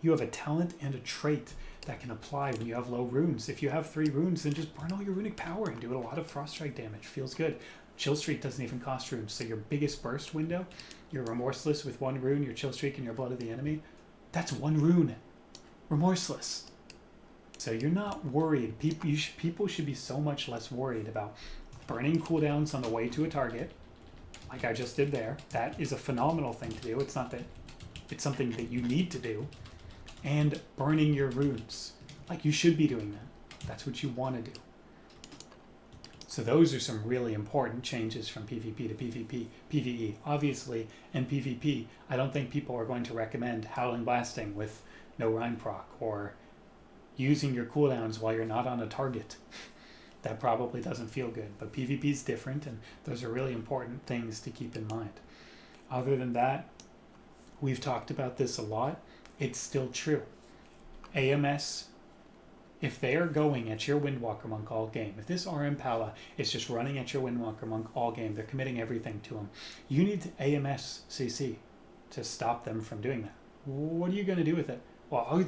you have a talent and a trait that can apply when you have low runes. If you have 3 runes, then just burn all your runic power and do a lot of Frost Strike damage. Feels good. Chill Streak doesn't even cost runes, so your biggest burst window, your Remorseless with 1 rune, your Chill Streak, and your Blood of the Enemy, that's 1 rune. Remorseless. So you're not worried. People should be so much less worried about burning cooldowns on the way to a target, like I just did there. That is a phenomenal thing to do. It's not that it's something that you need to do. And burning your runes. Like, you should be doing that. That's what you want to do. So those are some really important changes from PvP to PvP, PvE. Obviously, in PvP, I don't think people are going to recommend Howling Blasting with no Rhyme proc, or using your cooldowns while you're not on a target. That probably doesn't feel good, but PvP is different, and those are really important things to keep in mind. Other than that, we've talked about this a lot. It's still true. AMS, if they are going at your Windwalker Monk all game, if this RM Pala is just running at your Windwalker Monk all game, they're committing everything to him, you need to AMS CC to stop them from doing that. What are you going to do with it? Well, oh, we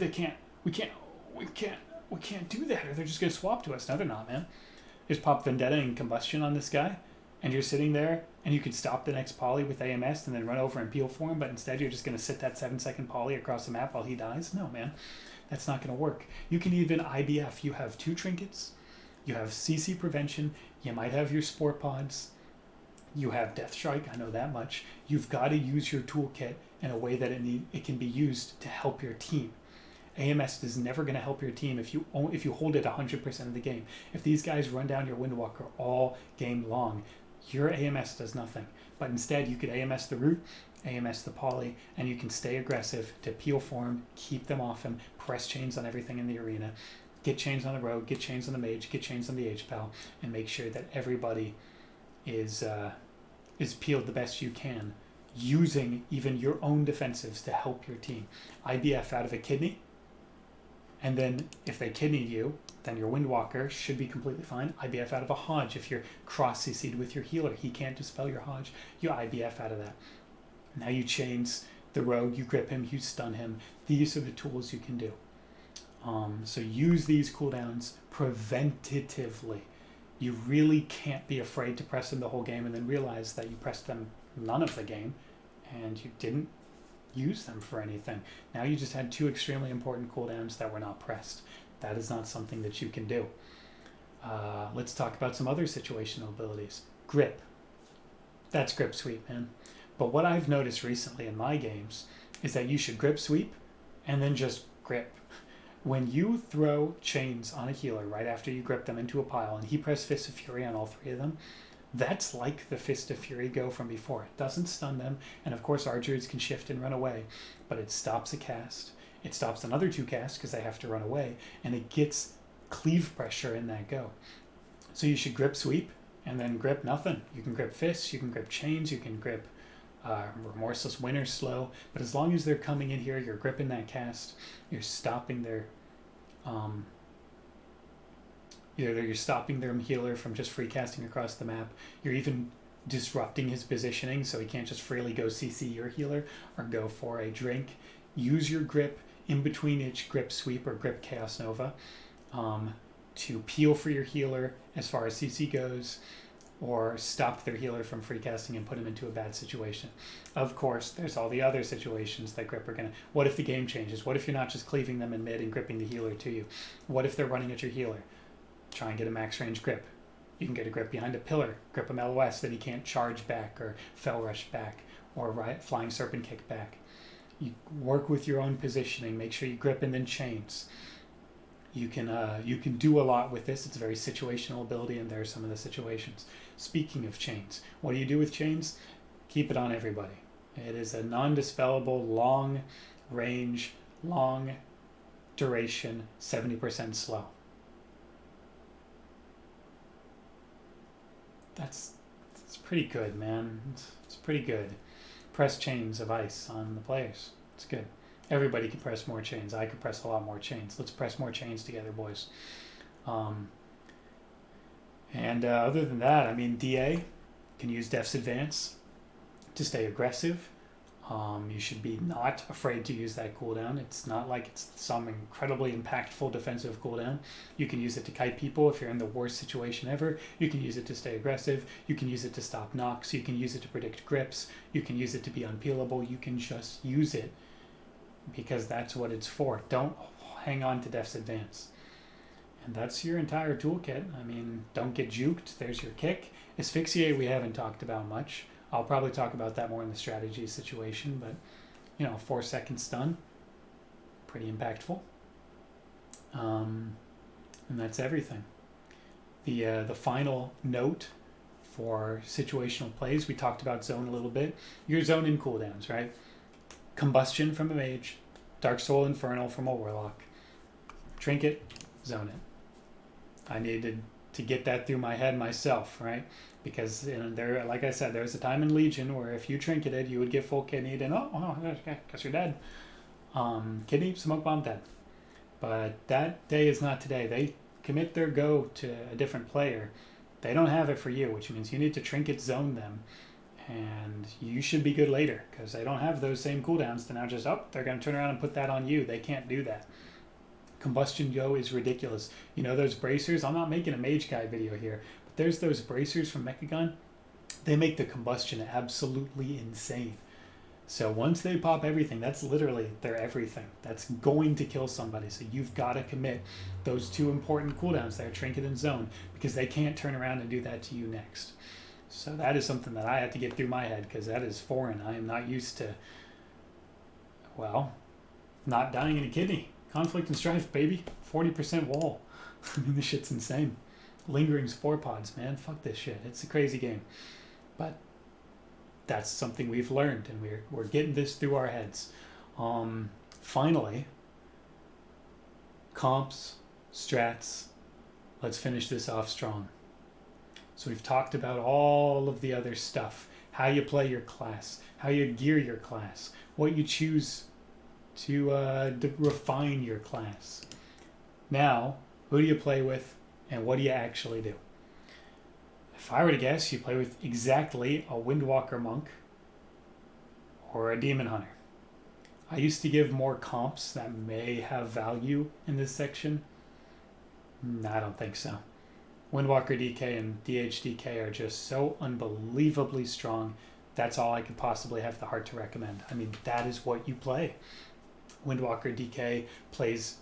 can't do that, or they're just going to swap to us. No, they're not, man. Just pop Vendetta and Combustion on this guy, and you're sitting there, and you could stop the next poly with AMS and then run over and peel for him, but instead you're just going to sit that 7-second poly across the map while he dies? No, man. That's not going to work. You can even IBF. You have 2 trinkets. You have CC prevention. You might have your sport pods. You have Death Strike. I know that much. You've got to use your toolkit in a way that it can be used to help your team. AMS is never going to help your team if you hold it 100% of the game. If these guys run down your Windwalker all game long, your AMS does nothing. But instead, you could AMS the root, AMS the poly, and you can stay aggressive to peel for him, keep them off him, press chains on everything in the arena, get chains on the rogue, get chains on the mage, get chains on the H-Pal, and make sure that everybody is peeled the best you can, using even your own defensives to help your team. IBF out of a kidney, and then if they kidney you, then your Windwalker should be completely fine. IBF out of a Hodge. If you're cross-CC'd with your healer, he can't dispel your Hodge. You IBF out of that. Now you chains the rogue, you grip him, you stun him. These are the tools you can do. So use these cooldowns preventatively. You really can't be afraid to press them the whole game and then realize that you pressed them none of the game and you didn't use them for anything. Now you just had 2 extremely important cooldowns that were not pressed. That is not something that you can do. Let's talk about some other situational abilities. Grip. That's grip sweep, man. But what I've noticed recently in my games is that you should grip sweep and then just grip. When you throw chains on a healer right after you grip them into a pile and he press Fist of Fury on all 3 of them, that's like the Fist of Fury go from before. It doesn't stun them, and of course archers can shift and run away, but it stops a cast. It stops another 2 casts because they have to run away, and it gets cleave pressure in that go. So you should grip sweep and then grip nothing. You can grip fists, you can grip chains, you can grip Remorseless Winter slow, but as long as they're coming in here, you're gripping that cast, you're stopping their either you're stopping their healer from just free casting across the map, you're even disrupting his positioning so he can't just freely go CC your healer or go for a drink. Use your grip in between each grip sweep or grip Chaos Nova to peel for your healer as far as CC goes, or stop their healer from free casting and put him into a bad situation. Of course, there's all the other situations that grip are gonna... What if the game changes? What if you're not just cleaving them in mid and gripping the healer to you? What if they're running at your healer? Try and get a max range grip. You can get a grip behind a pillar, grip him LOS, then he can't charge back or fell rush back or flying serpent kick back. You work with your own positioning, make sure you grip and then chains. You can do a lot with this. It's a very situational ability, and there are some of the situations. Speaking of chains, what do you do with chains? Keep it on everybody. It is a non-dispellable, long range, long duration, 70% slow. That's pretty good, man. It's pretty good. Press chains of ice on the players. It's good. Everybody can press more chains. I could press a lot more chains. Let's press more chains together, boys. Other than that, I mean, DA can use Death's Advance to stay aggressive. You should be not afraid to use that cooldown. It's not like it's some incredibly impactful defensive cooldown. You can use it to kite people if you're in the worst situation ever. You can use it to stay aggressive. You can use it to stop knocks. You can use it to predict grips. You can use it to be unpeelable. You can just use it because that's what it's for. Don't hang on to Death's Advance. And that's your entire toolkit. I mean, don't get juked. There's your kick. Asphyxiate we haven't talked about much. I'll probably talk about that more in the strategy situation, but 4-second stun, pretty impactful. And that's everything. The final note for situational plays, we talked about zone a little bit. Your zone in cooldowns, right? Combustion from a mage, Dark Soul Infernal from a warlock, Trinket, zone it. I needed to get that through my head myself, right? Because there, like I said, there was a time in Legion where if you trinketed, you would get full kidneyed and guess you're dead. Kidney, smoke bomb, dead. But that day is not today. They commit their go to a different player. They don't have it for you, which means you need to trinket zone them. And you should be good later because they don't have those same cooldowns to now just, they're going to turn around and put that on you. They can't do that. Combustion Go is ridiculous. Those bracers, I'm not making a mage guy video here, but there's those bracers from Mechagon. They make the combustion absolutely insane. So once they pop everything, that's literally their everything. That's going to kill somebody. So you've got to commit those two important cooldowns there, Trinket and Zone, because they can't turn around and do that to you next. So that is something that I had to get through my head because that is foreign. I am not used to, not dying in a kidney. Conflict and Strife, baby. 40% wall. I mean, this shit's insane. Lingering spore pods, man. Fuck this shit. It's a crazy game. But that's something we've learned, and we're getting this through our heads. Finally, comps, strats. Let's finish this off strong. So we've talked about all of the other stuff. How you play your class. How you gear your class. What you choose to refine your class. Now, who do you play with and what do you actually do? If I were to guess, you play with exactly a Windwalker Monk or a Demon Hunter. I used to give more comps that may have value in this section. No, I don't think so. Windwalker DK and DHDK are just so unbelievably strong. That's all I could possibly have the heart to recommend. I mean, that is what you play. Windwalker DK plays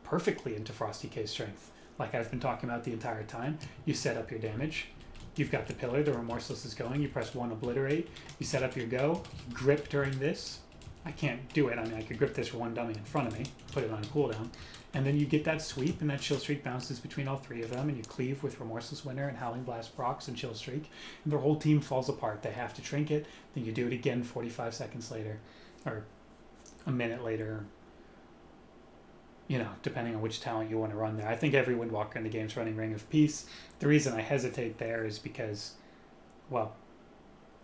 perfectly into Frost DK's strength. Like I've been talking about the entire time. You set up your damage. You've got the pillar, the Remorseless is going. You press 1, obliterate. You set up your go. Grip during this. I can't do it. I mean, I could grip this for one dummy in front of me, put it on cooldown. And then you get that sweep, and that Chill Streak bounces between all three of them, and you cleave with Remorseless Winter and Howling Blast procs and Chill Streak. And their whole team falls apart. They have to trinket. Then you do it again 45 seconds later. Or a minute later, depending on which talent you want to run there. I think every Windwalker in the game is running Ring of Peace. The reason I hesitate there is because, low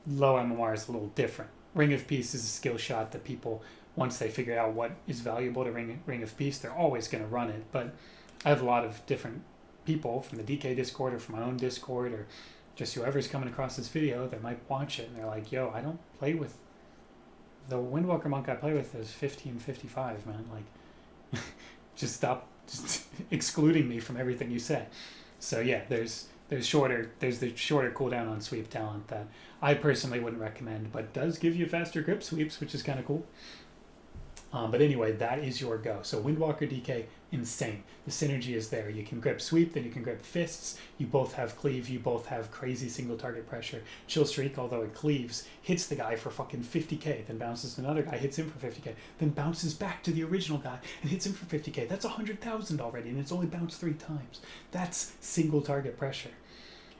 MMR is a little different. Ring of Peace is a skill shot that people, once they figure out what is valuable to Ring of Peace, they're always going to run it. But I have a lot of different people from the DK Discord or from my own Discord or just whoever's coming across this video that might watch it and they're like, yo, I don't play with the Windwalker Monk I play with is 1555, man. Like, just stop excluding me from everything you say. So yeah, there's the shorter cooldown on sweep talent that I personally wouldn't recommend, but does give you faster grip sweeps, which is kind of cool. But anyway, that is your go. So Windwalker DK, insane. The synergy is there. You can grip sweep, then you can grip fists. You both have cleave. You both have crazy single target pressure. Chill Streak, although it cleaves, hits the guy for fucking 50k, then bounces to another guy, hits him for 50k, then bounces back to the original guy and hits him for 50k. That's 100,000 already, and it's only bounced 3 times. That's single target pressure.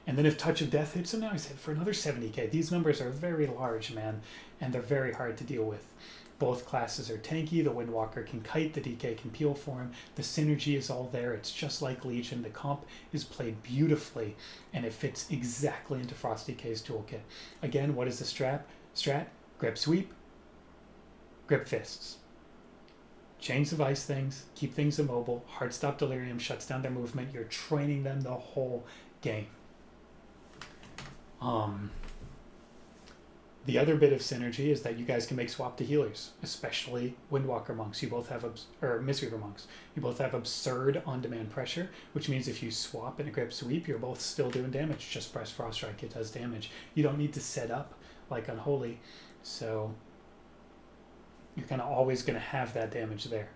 And then if Touch of Death hits him, now he's hit for another 70k. These numbers are very large, man, and they're very hard to deal with. Both classes are tanky. The Windwalker can kite, the DK can peel for him. The synergy is all there. It's just like Legion. The comp is played beautifully, and it fits exactly into Frost DK's toolkit. Again, what is the strat? Grip sweep, grip fists. Change the vice things, keep things immobile. Hard stop delirium shuts down their movement. You're training them the whole game. The other bit of synergy is that you guys can make swap to healers, especially Windwalker Monks. You both have, or Mistweaver Monks. You both have absurd on-demand pressure, which means if you swap in a grip sweep, you're both still doing damage. Just press Frost Strike, it does damage. You don't need to set up like Unholy, so you're kind of always going to have that damage there.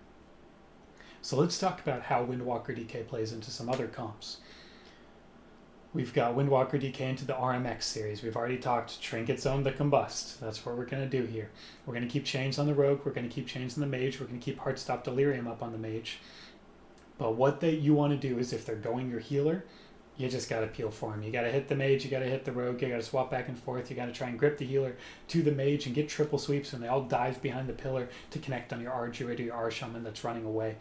So let's talk about how Windwalker DK plays into some other comps. We've got Windwalker DK into the RMX series. We've already talked Trinket Zone the Combust. That's what we're going to do here. We're going to keep chains on the Rogue. We're going to keep chains on the Mage. We're going to keep Heartstop Delirium up on the Mage. But what you want to do is, if they're going your healer, you just got to peel for them. You got to hit the Mage. You got to hit the Rogue. You got to swap back and forth. You got to try and grip the healer to the Mage and get triple sweeps when they all dive behind the pillar to connect on your R Druid or your R Shaman that's running away.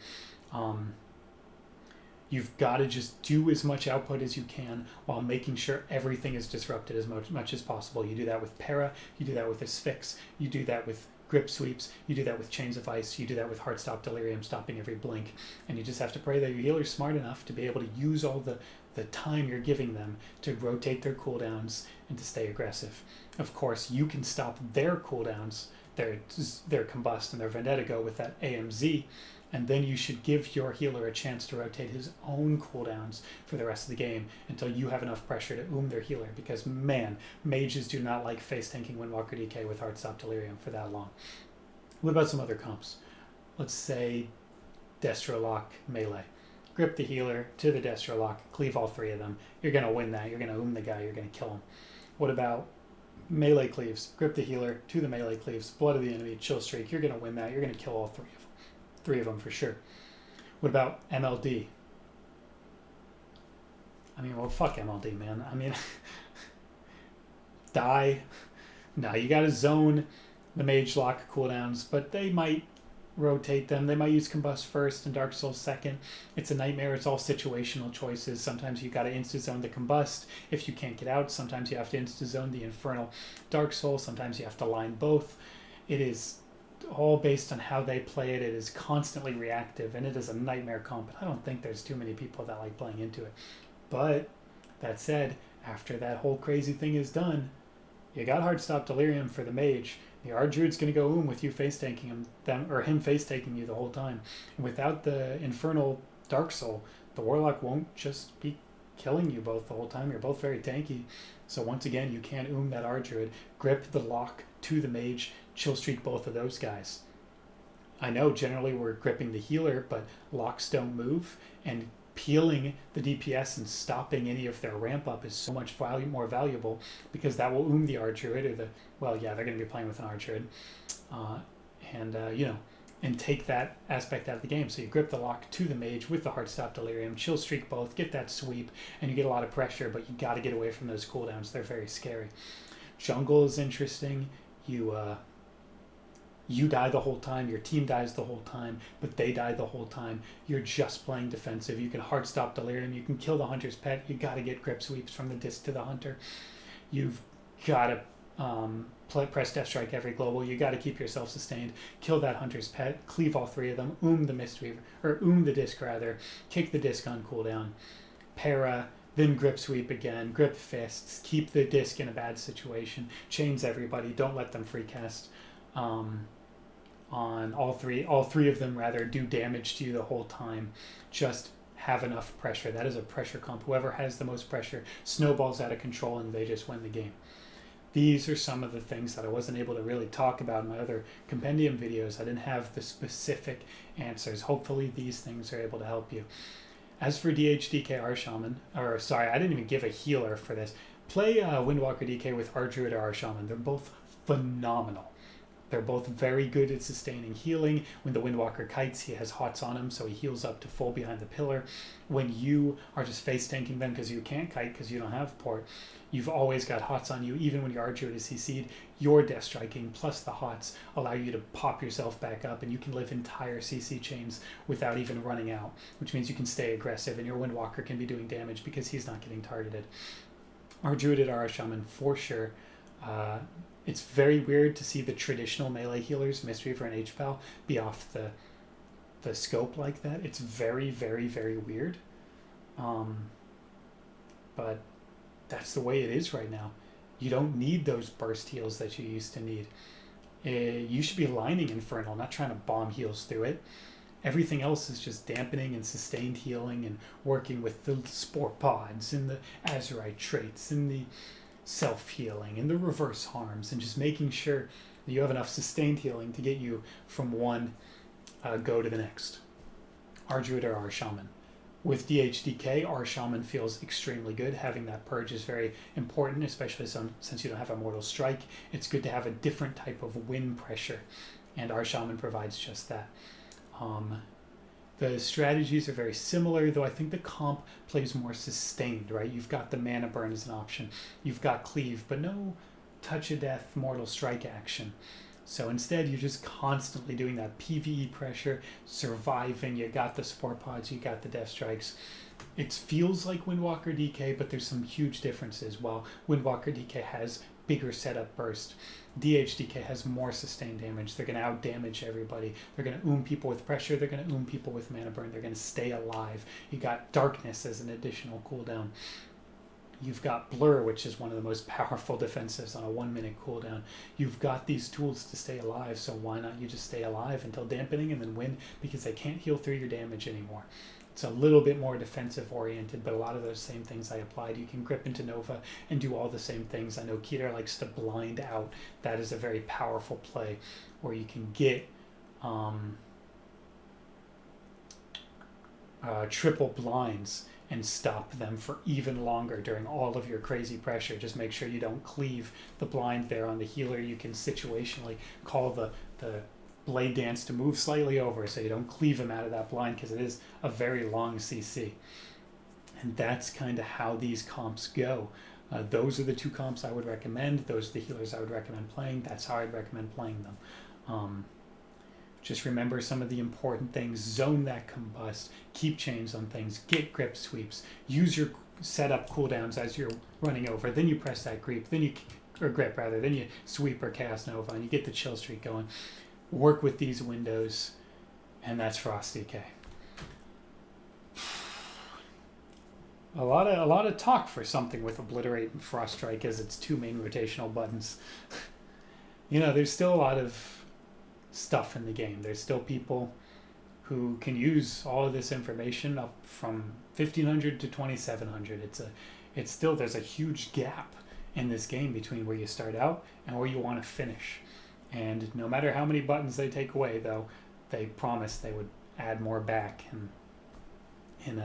You've got to just do as much output as you can while making sure everything is disrupted as much as possible. You do that with Para, you do that with Asphyx, you do that with grip sweeps, you do that with Chains of Ice, you do that with Heartstop Delirium, stopping every blink. And you just have to pray that your healer's smart enough to be able to use all the time you're giving them to rotate their cooldowns and to stay aggressive. Of course, you can stop their cooldowns, their Combust and their Vendetta Go with that AMZ, and then you should give your healer a chance to rotate his own cooldowns for the rest of the game until you have enough pressure to their healer, because man, mages do not like face tanking Windwalker DK with Heartstop Delirium for that long. What about some other comps? Let's say Destro Lock Melee. Grip the healer to the Destro Lock, cleave all three of them. You're going to win that. You're going to the guy. You're going to kill him. What about Melee Cleaves? Grip the healer to the Melee Cleaves, Blood of the Enemy, Chill Streak. You're going to win that. You're going to kill all three of them for sure. What about MLD? I mean, well, fuck MLD, man. I mean, die. No, you got to zone the Mage Lock cooldowns, but they might rotate them. They might use Combust first and Dark Souls second. It's a nightmare. It's all situational choices. Sometimes you got to insta-zone the Combust if you can't get out. Sometimes you have to insta-zone the Infernal Dark Soul. Sometimes you have to line both. It is all based on how they play it. It is constantly reactive, and it is a nightmare comp. I don't think there's too many people that like playing into it. But that said, after that whole crazy thing is done, you got Heartstop Delirium for the Mage. The R Druid's going to go with you face tanking him face tanking you the whole time. And without the Infernal Dark Soul, the Warlock won't just be killing you both the whole time. You're both very tanky. So once again, you can't that R Druid. Grip the Lock to the Mage, chill streak both of those guys. I know generally we're gripping the healer, but locks don't move, and peeling the DPS and stopping any of their ramp up is so much more valuable, because that will the R Druid, or they're going to be playing with an R Druid, and take that aspect out of the game. So you grip the Lock to the Mage with the Heartstop Delirium, chill streak both, get that sweep, and you get a lot of pressure, but you got to get away from those cooldowns. They're very scary. Jungle is interesting. You die the whole time, your team dies the whole time, but they die the whole time. You're just playing defensive. You can Heartstop Delirium, you can kill the Hunter's Pet, you got to get grip sweeps from the disc to the Hunter. You've got to press Death Strike every global, you got to keep yourself sustained, kill that Hunter's Pet, cleave all three of them, the Mistweaver, or the disc rather, kick the disc on cooldown, Para, then grip sweep again, grip fists, keep the disc in a bad situation, chains everybody, don't let them free cast on all three of them, rather, do damage to you the whole time. Just have enough pressure. That is a pressure comp. Whoever has the most pressure snowballs out of control and they just win the game. These are some of the things that I wasn't able to really talk about in my other compendium videos. I didn't have the specific answers. Hopefully these things are able to help you. As for DHDK Shaman, I didn't even give a healer for this. Play Windwalker DK with R Druid or R Shaman. They're both phenomenal. They're both very good at sustaining healing. When the Windwalker kites, he has hots on him, so he heals up to full behind the pillar. When you are just face tanking them because you can't kite because you don't have port, you've always got hots on you. Even when your R Druid is CC'd, your death striking plus the hots allow you to pop yourself back up, and you can live entire CC chains without even running out, which means you can stay aggressive, and your Windwalker can be doing damage because he's not getting targeted. R Druid and R Shaman for sure. It's very weird to see the traditional melee healers, Mistweaver and HPAL, be off the scope like that. It's very, very, very weird. But that's the way it is right now. You don't need those burst heals that you used to need. You should be lining Infernal, not trying to bomb heals through it. Everything else is just dampening and sustained healing and working with the Spore Pods and the Azurite traits and the self-healing and the reverse harms, and just making sure that you have enough sustained healing to get you from one go to the next. our druid or our shaman. With DHDK, our shaman feels extremely good. Having that purge is very important, especially since you don't have a mortal strike. It's good to have a different type of wind pressure, and our shaman provides just that. The strategies are very similar, though I think the comp plays more sustained, right? You've got the mana burn as an option. You've got cleave, but no touch of death mortal strike action. So instead, you're just constantly doing that PVE pressure, surviving. You got the support pods, you got the death strikes. It feels like Windwalker DK, but there's some huge differences. While Windwalker DK has bigger setup burst, DHDK has more sustained damage. They're going to out-damage everybody. They're going to people with pressure. They're going to people with mana burn. They're going to stay alive. You got darkness as an additional cooldown. You've got blur, which is one of the most powerful defensives on a 1 minute cooldown. You've got these tools to stay alive, so why not you just stay alive until dampening and then win, because they can't heal through your damage anymore. It's a little bit more defensive oriented, but a lot of those same things I applied. You can grip into Nova and do all the same things. I know Keter likes to blind out. That is a very powerful play where you can get triple blinds and stop them for even longer during all of your crazy pressure. Just make sure you don't cleave the blind there on the healer. You can situationally call the blade dance to move slightly over so you don't cleave him out of that blind, because it is a very long CC. And that's kind of how these comps go. Those are the two comps I would recommend. Those are the healers I would recommend playing. That's how I'd recommend playing them. Just remember some of the important things. Zone that combust. Keep chains on things. Get grip sweeps. Use your setup cooldowns as you're running over. Then you press that grip. Then you sweep or cast Nova, and you get the chill streak going. Work with these windows, and that's Frost DK. A lot of talk for something with Obliterate and Frost Strike as its two main rotational buttons. There's still a lot of stuff in the game. There's still people who can use all of this information up from 1500 to 2700. There's a huge gap in this game between where you start out and where you want to finish. And no matter how many buttons they take away, though, they promised they would add more back in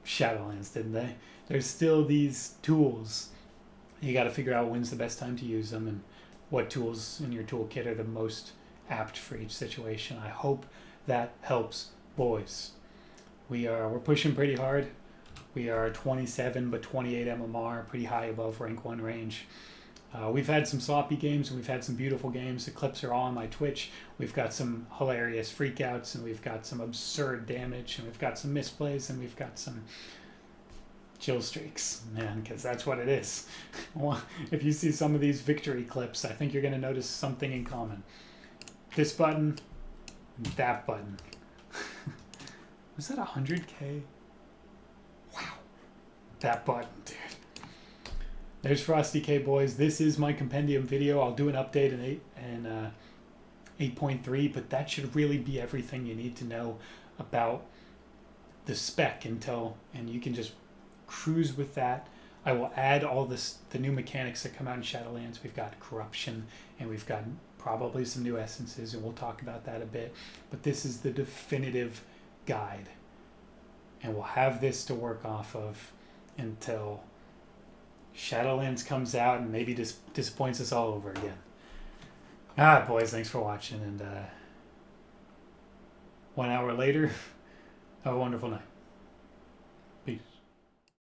Shadowlands, didn't they? There's still these tools. You got to figure out when's the best time to use them and what tools in your toolkit are the most apt for each situation. I hope that helps, boys. We're pushing pretty hard. We are 27 but 28 MMR, pretty high above rank 1 range. We've had some sloppy games, and we've had some beautiful games. The clips are all on my Twitch. We've got some hilarious freakouts, and we've got some absurd damage, and we've got some misplays, and we've got some chill streaks, man, because that's what it is. If you see some of these victory clips, I think you're going to notice something in common. This button, and that button. Was that 100K? Wow. That button, dude. There's Frost DK, boys. This is my compendium video. I'll do an update in 8.3, but that should really be everything you need to know about the spec and you can just cruise with that. I will add all the new mechanics that come out in Shadowlands. We've got corruption, and we've got probably some new essences, and we'll talk about that a bit. But this is the definitive guide, and we'll have this to work off of until Shadowlands comes out and maybe disappoints us all over again. Boys, thanks for watching, and 1 hour later, have a wonderful night.